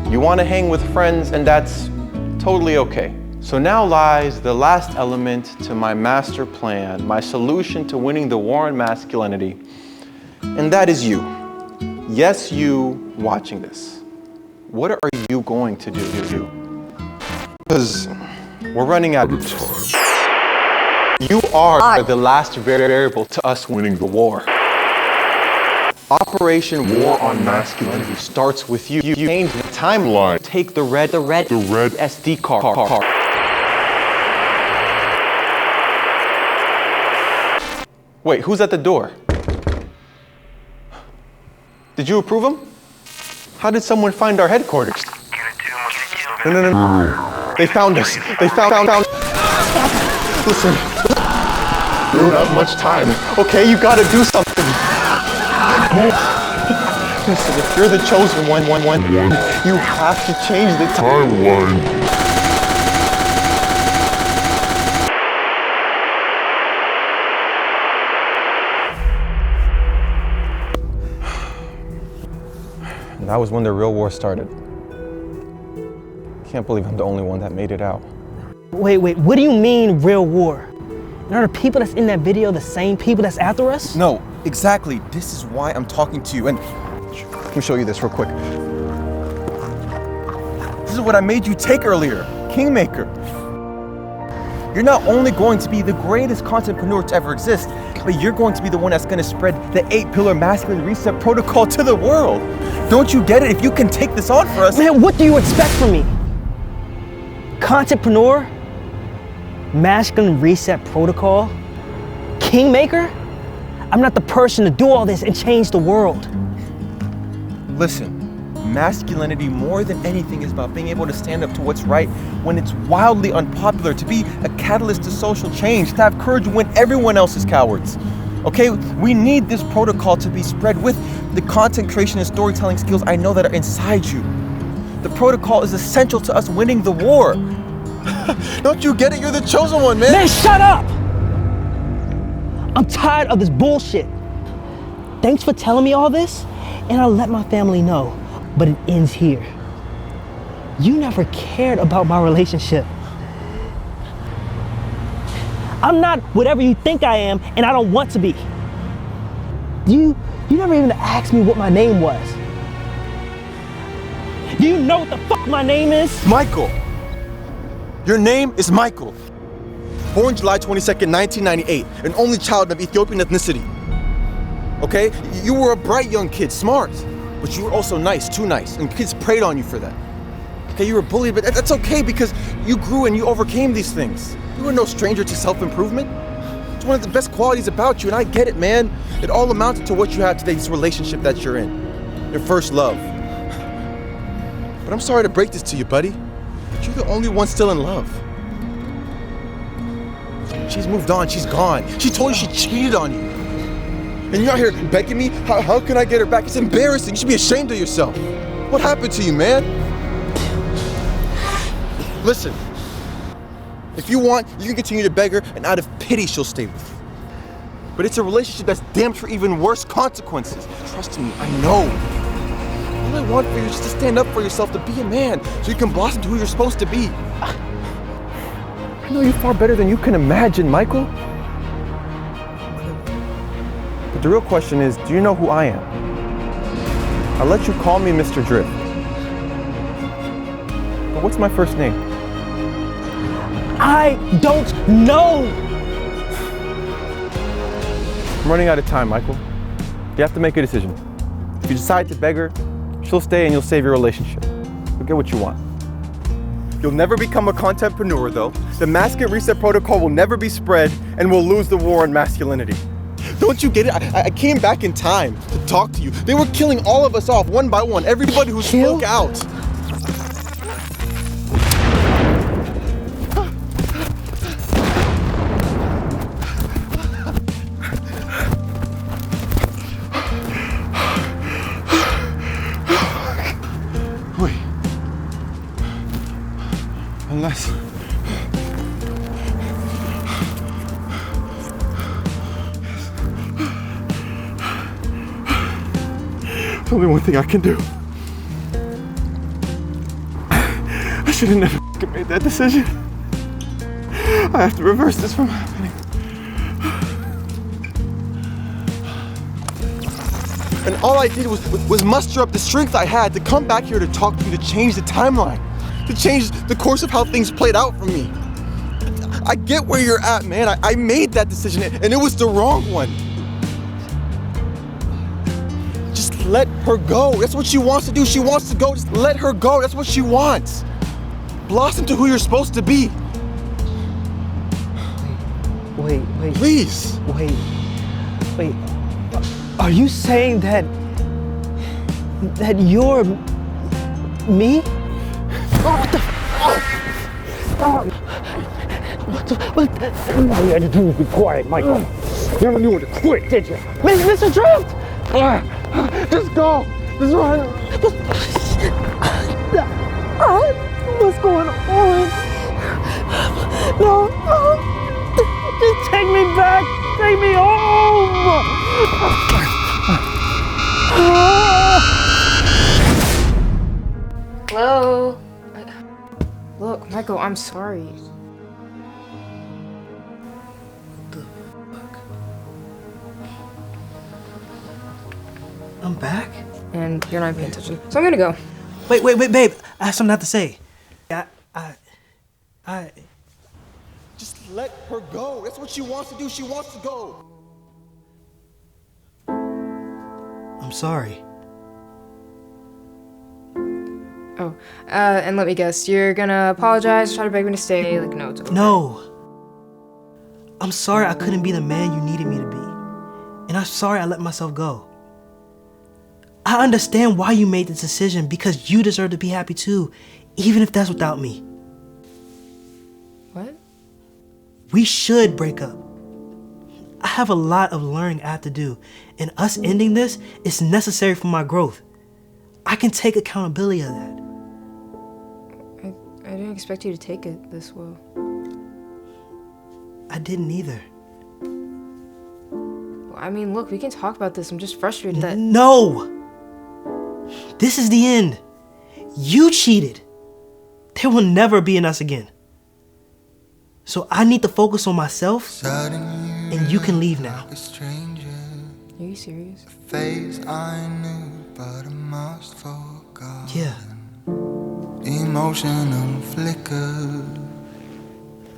you wanna hang with friends, and that's totally okay. So now lies the last element to my master plan, my solution to winning the war on masculinity, and that is you. Yes, you watching this. What are you going to do? Because we're running out of time. You are the last variable to us winning the war. Operation War on Masculinity starts with you. You change the timeline. Take the red SD card. Wait, who's at the door? Did you approve him? How did someone find our headquarters? No. They found us. They found. Listen. We don't have much time. Okay, you gotta do something. Listen, if you're the chosen one, you have to change the timeline. That was when the real war started. Can't believe I'm the only one that made it out. Wait, what do you mean real war? And are the people that's in that video the same people that's after us? No, exactly. This is why I'm talking to you. And let me show you this real quick. This is what I made you take earlier, Kingmaker. You're not only going to be the greatest contentpreneur to ever exist, but you're going to be the one that's going to spread the 8-pillar masculine reset protocol to the world. Don't you get it? If you can take this on for us. Man, what do you expect from me? Contentpreneur? Masculine reset protocol? Kingmaker? I'm not the person to do all this and change the world. Listen, masculinity more than anything is about being able to stand up to what's right when it's wildly unpopular, to be a catalyst to social change, to have courage when everyone else is cowards. Okay, we need this protocol to be spread with the content creation and storytelling skills I know that are inside you. The protocol is essential to us winning the war. Don't you get it? You're the chosen one, man. Man, shut up! I'm tired of this bullshit. Thanks for telling me all this, and I'll let my family know, but it ends here. You never cared about my relationship. I'm not whatever you think I am, and I don't want to be. You never even asked me what my name was. Do you know what the fuck my name is? Michael. Your name is Michael. Born July 22nd, 1998, an only child of Ethiopian ethnicity. Okay? You were a bright young kid, smart, but you were also nice, too nice, and kids preyed on you for that. Okay, you were bullied, but that's okay because you grew and you overcame these things. You were no stranger to self-improvement. It's one of the best qualities about you, and I get it, man. It all amounted to what you have today, this relationship that you're in. Your first love. But I'm sorry to break this to you, buddy, but you're the only one still in love. She's moved on, she's gone. She told you she cheated on you. And you're out here begging me, how can I get her back? It's embarrassing, you should be ashamed of yourself. What happened to you, man? Listen, if you want, you can continue to beg her, and out of pity, she'll stay with you. But it's a relationship that's damned for even worse consequences. Trust me, I know. All I want for you is just to stand up for yourself, to be a man, so you can blossom to who you're supposed to be. I know you far better than you can imagine, Michael. But the real question is, do you know who I am? I'll let you call me Mr. Drift. But what's my first name? I don't know! I'm running out of time, Michael. You have to make a decision. If you decide to beg her, she'll stay and you'll save your relationship. You'll get what you want. You'll never become a contentpreneur, though. The Masculine Reset Protocol will never be spread, and we'll lose the war on masculinity. Don't you get it? I came back in time to talk to you. They were killing all of us off, one by one. Everybody who spoke out. Unless... There's only one thing I can do. I should have never made that decision. I have to reverse this from happening. And all I did was muster up the strength I had to come back here to talk to you, to change the timeline. To change the course of how things played out for me. I get where you're at, man. I made that decision, and it was the wrong one. Just let her go. That's what she wants to do. She wants to go. Just let her go. That's what she wants. Blossom to who you're supposed to be. Wait. Please. Wait. Are you saying that you're me? What the? What the? All you had to do was be quiet, Michael. You never knew when to quit, did you? Mr. Drift! Just go! Just run! What's going on? No! Just take me back! Take me home! Hello? Look, Michael, I'm sorry. What the fuck? I'm back? And you're not paying attention. So I'm gonna go. Wait, babe. I have something not to say. I... Just let her go. That's what she wants to do. She wants to go. I'm sorry. Oh, and let me guess, you're gonna apologize, try to beg me to stay, like, no, it's okay. No. I'm sorry I couldn't be the man you needed me to be. And I'm sorry I let myself go. I understand why you made this decision, because you deserve to be happy too, even if that's without me. What? We should break up. I have a lot of learning I have to do, and us ending this is necessary for my growth. I can take accountability of that. I didn't expect you to take it this well. I didn't either. I mean, look, we can talk about this. I'm just frustrated that... No! This is the end. You cheated. There will never be an us again. So I need to focus on myself, and you can leave now. Are you serious? Face I knew, but I must forgot. Yeah. Emotional flicker.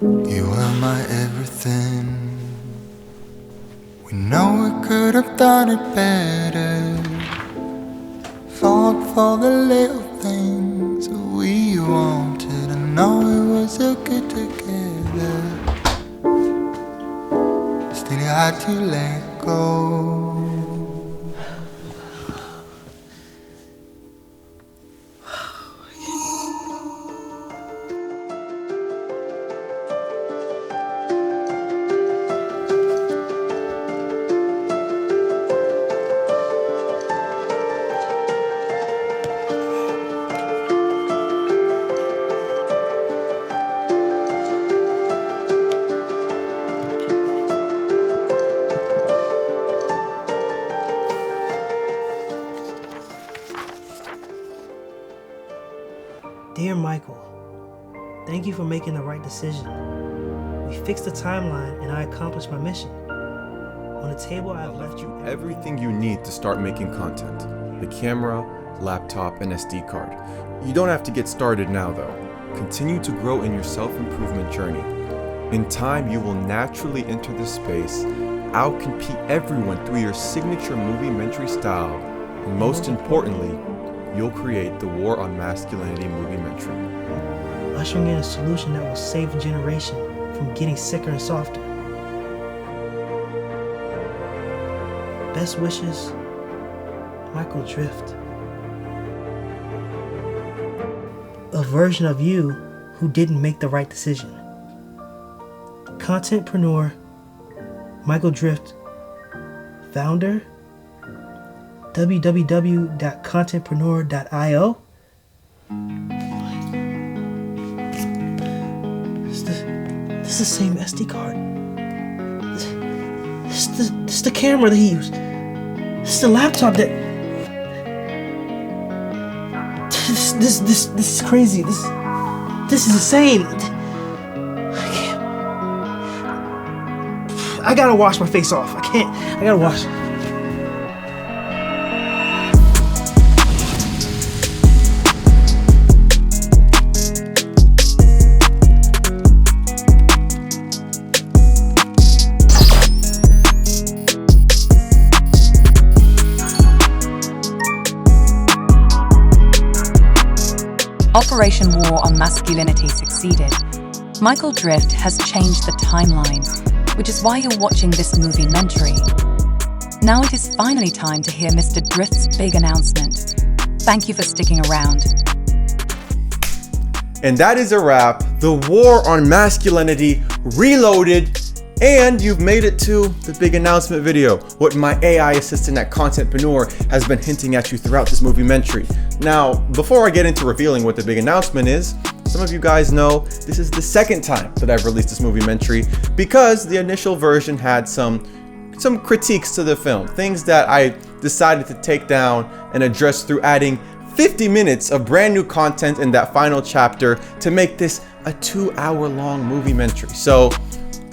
You were my everything. We know we could have done it better. Fought for the little things we wanted. I know it was so good together. Still you had to let go. Dear Michael, thank you for making the right decision. We fixed the timeline and I accomplished my mission. On the table, I have left you everything you need to start making content. The camera, laptop, and SD card. You don't have to get started now though. Continue to grow in your self-improvement journey. In time, you will naturally enter this space, out-compete everyone through your signature moviementary style, and most importantly, you'll create the War on Masculinity Moviementary. Ushering in a solution that will save a generation from getting sicker and softer. Best wishes, Michael Drift. A version of you who didn't make the right decision. Contentpreneur, Michael Drift, founder, www.contentpreneur.io. This is the same SD card. This is the camera that he used. This is the laptop that. This is crazy. This is insane. I gotta wash my face off. I can't. I gotta wash. Operation War on Masculinity succeeded. Michael Drift has changed the timeline, which is why you're watching this moviementary. Now it is finally time to hear Mr. Drift's big announcement. Thank you for sticking around. And that is a wrap. The War on Masculinity reloaded, and you've made it to the big announcement video, what my AI assistant at Contentpreneur has been hinting at you throughout this moviementary. Now, before I get into revealing what the big announcement is, some of you guys know this is the second time that I've released this moviementary because the initial version had some critiques to the film, things that I decided to take down and address through adding 50 minutes of brand new content in that final chapter to make this a 2-hour-long moviementary. So,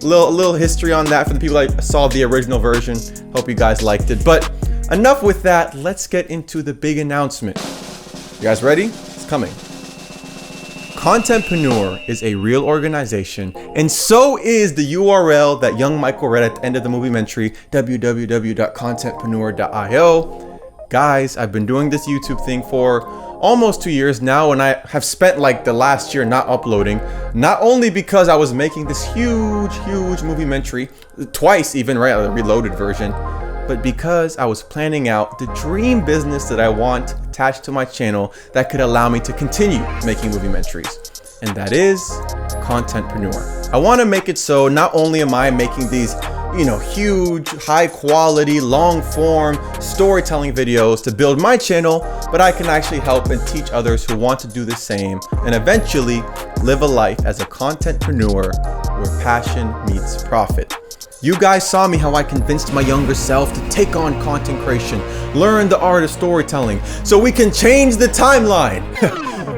a little history on that for the people that saw the original version. Hope you guys liked it. But enough with that. Let's get into the big announcement. You guys ready? It's coming. Contentpreneur is a real organization, and so is the URL that young Michael read at the end of the moviementary, www.contentpreneur.io. Guys, I've been doing this YouTube thing for almost 2 years now, and I have spent like the last year not uploading, not only because I was making this huge moviementary, twice even, right, a reloaded version, but because I was planning out the dream business that I want attached to my channel that could allow me to continue making Moviementries, and that is contentpreneur. I want to make it so not only am I making these, huge, high quality, long form storytelling videos to build my channel, but I can actually help and teach others who want to do the same and eventually live a life as a contentpreneur where passion meets profit. You guys saw me how I convinced my younger self to take on content creation, learn the art of storytelling, so we can change the timeline.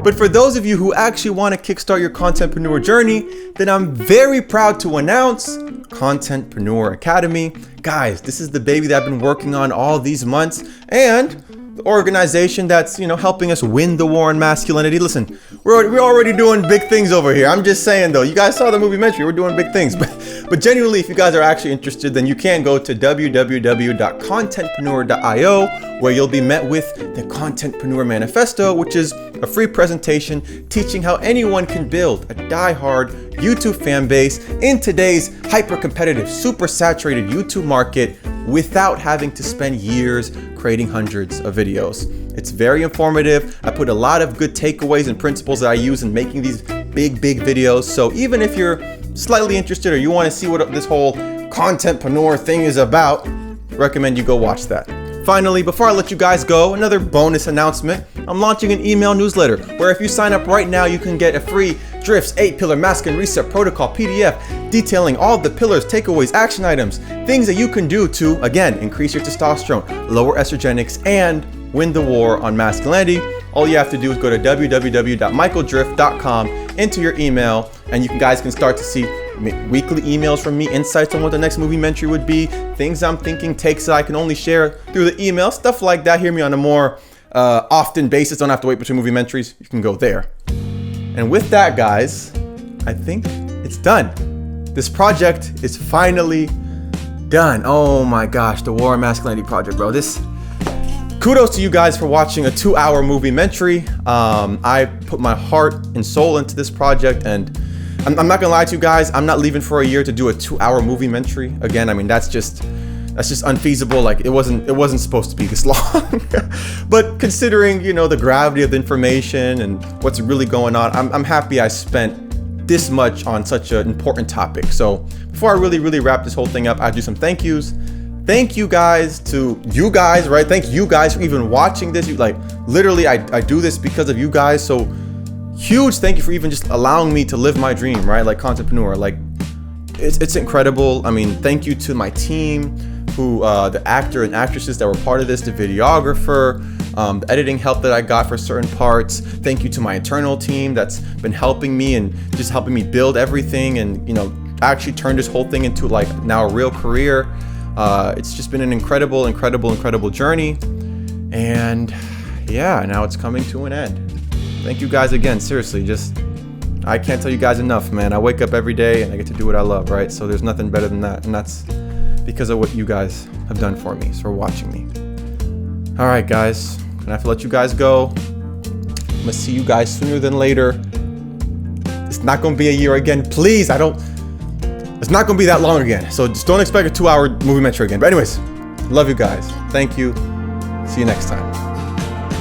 But for those of you who actually want to kickstart your contentpreneur journey, then I'm very proud to announce Contentpreneur Academy. Guys, this is the baby that I've been working on all these months, and the organization that's, helping us win the war on masculinity. Listen, we're already doing big things over here. I'm just saying though, you guys saw the Moviementary, we're doing big things. But genuinely, if you guys are actually interested, then you can go to www.contentpreneur.io, where you'll be met with the Contentpreneur Manifesto, which is a free presentation teaching how anyone can build a die-hard YouTube fan base in today's hyper-competitive, super saturated YouTube market without having to spend years creating hundreds of videos. It's very informative. I put a lot of good takeaways and principles that I use in making these big videos. So even if you're slightly interested or you want to see what this whole contentpreneur thing is about, recommend you go watch that. Finally, before I let you guys go, another bonus announcement. I'm launching an email newsletter where if you sign up right now, you can get a free Drift's 8-pillar masculine reset protocol PDF detailing all the pillars, takeaways, action items, things that you can do to, again, increase your testosterone, lower estrogenics, and win the war on masculinity. All you have to do is go to www.michaeldrift.com, enter your email, and you guys can start to see weekly emails from me, insights on what the next Moviementary would be, things I'm thinking, takes that I can only share through the email, stuff like that. Hear me on a more often basis. Don't have to wait between Moviementries. You can go there. And with that, guys, I think it's done. This project is finally done. Oh my gosh, the War on Masculinity project, bro. Kudos to you guys for watching a 2-hour Moviementary. I put my heart and soul into this project, and I'm not gonna lie to you guys, I'm not leaving for a year to do a 2-hour Moviementary. Again, I mean, that's just unfeasible. Like it wasn't supposed to be this long. But considering, the gravity of the information and what's really going on, I'm happy I spent this much on such an important topic. So before I really wrap this whole thing up, I'll do some thank yous. Thank you guys to you guys, right? Thank you guys for even watching this. Literally, I do this because of you guys. So huge thank you for even just allowing me to live my dream, right? Like contentpreneur, it's incredible. I mean, thank you to my team, the actor and actresses that were part of this, the videographer, the editing help that I got for certain parts. Thank you to my internal team that's been helping me and just helping me build everything and, actually turn this whole thing into now a real career. It's just been an incredible journey. And yeah, now it's coming to an end. Thank you guys again, seriously, I can't tell you guys enough, man. I wake up every day and I get to do what I love, right? So there's nothing better than that, and that's because of what you guys have done for me, so for watching me. All right, guys, gonna have to let you guys go. I'm gonna see you guys sooner than later. It's not gonna be a year again, please. It's not gonna be that long again, so just don't expect a 2-hour Moviementary again. But anyways, love you guys. Thank you. See you next time.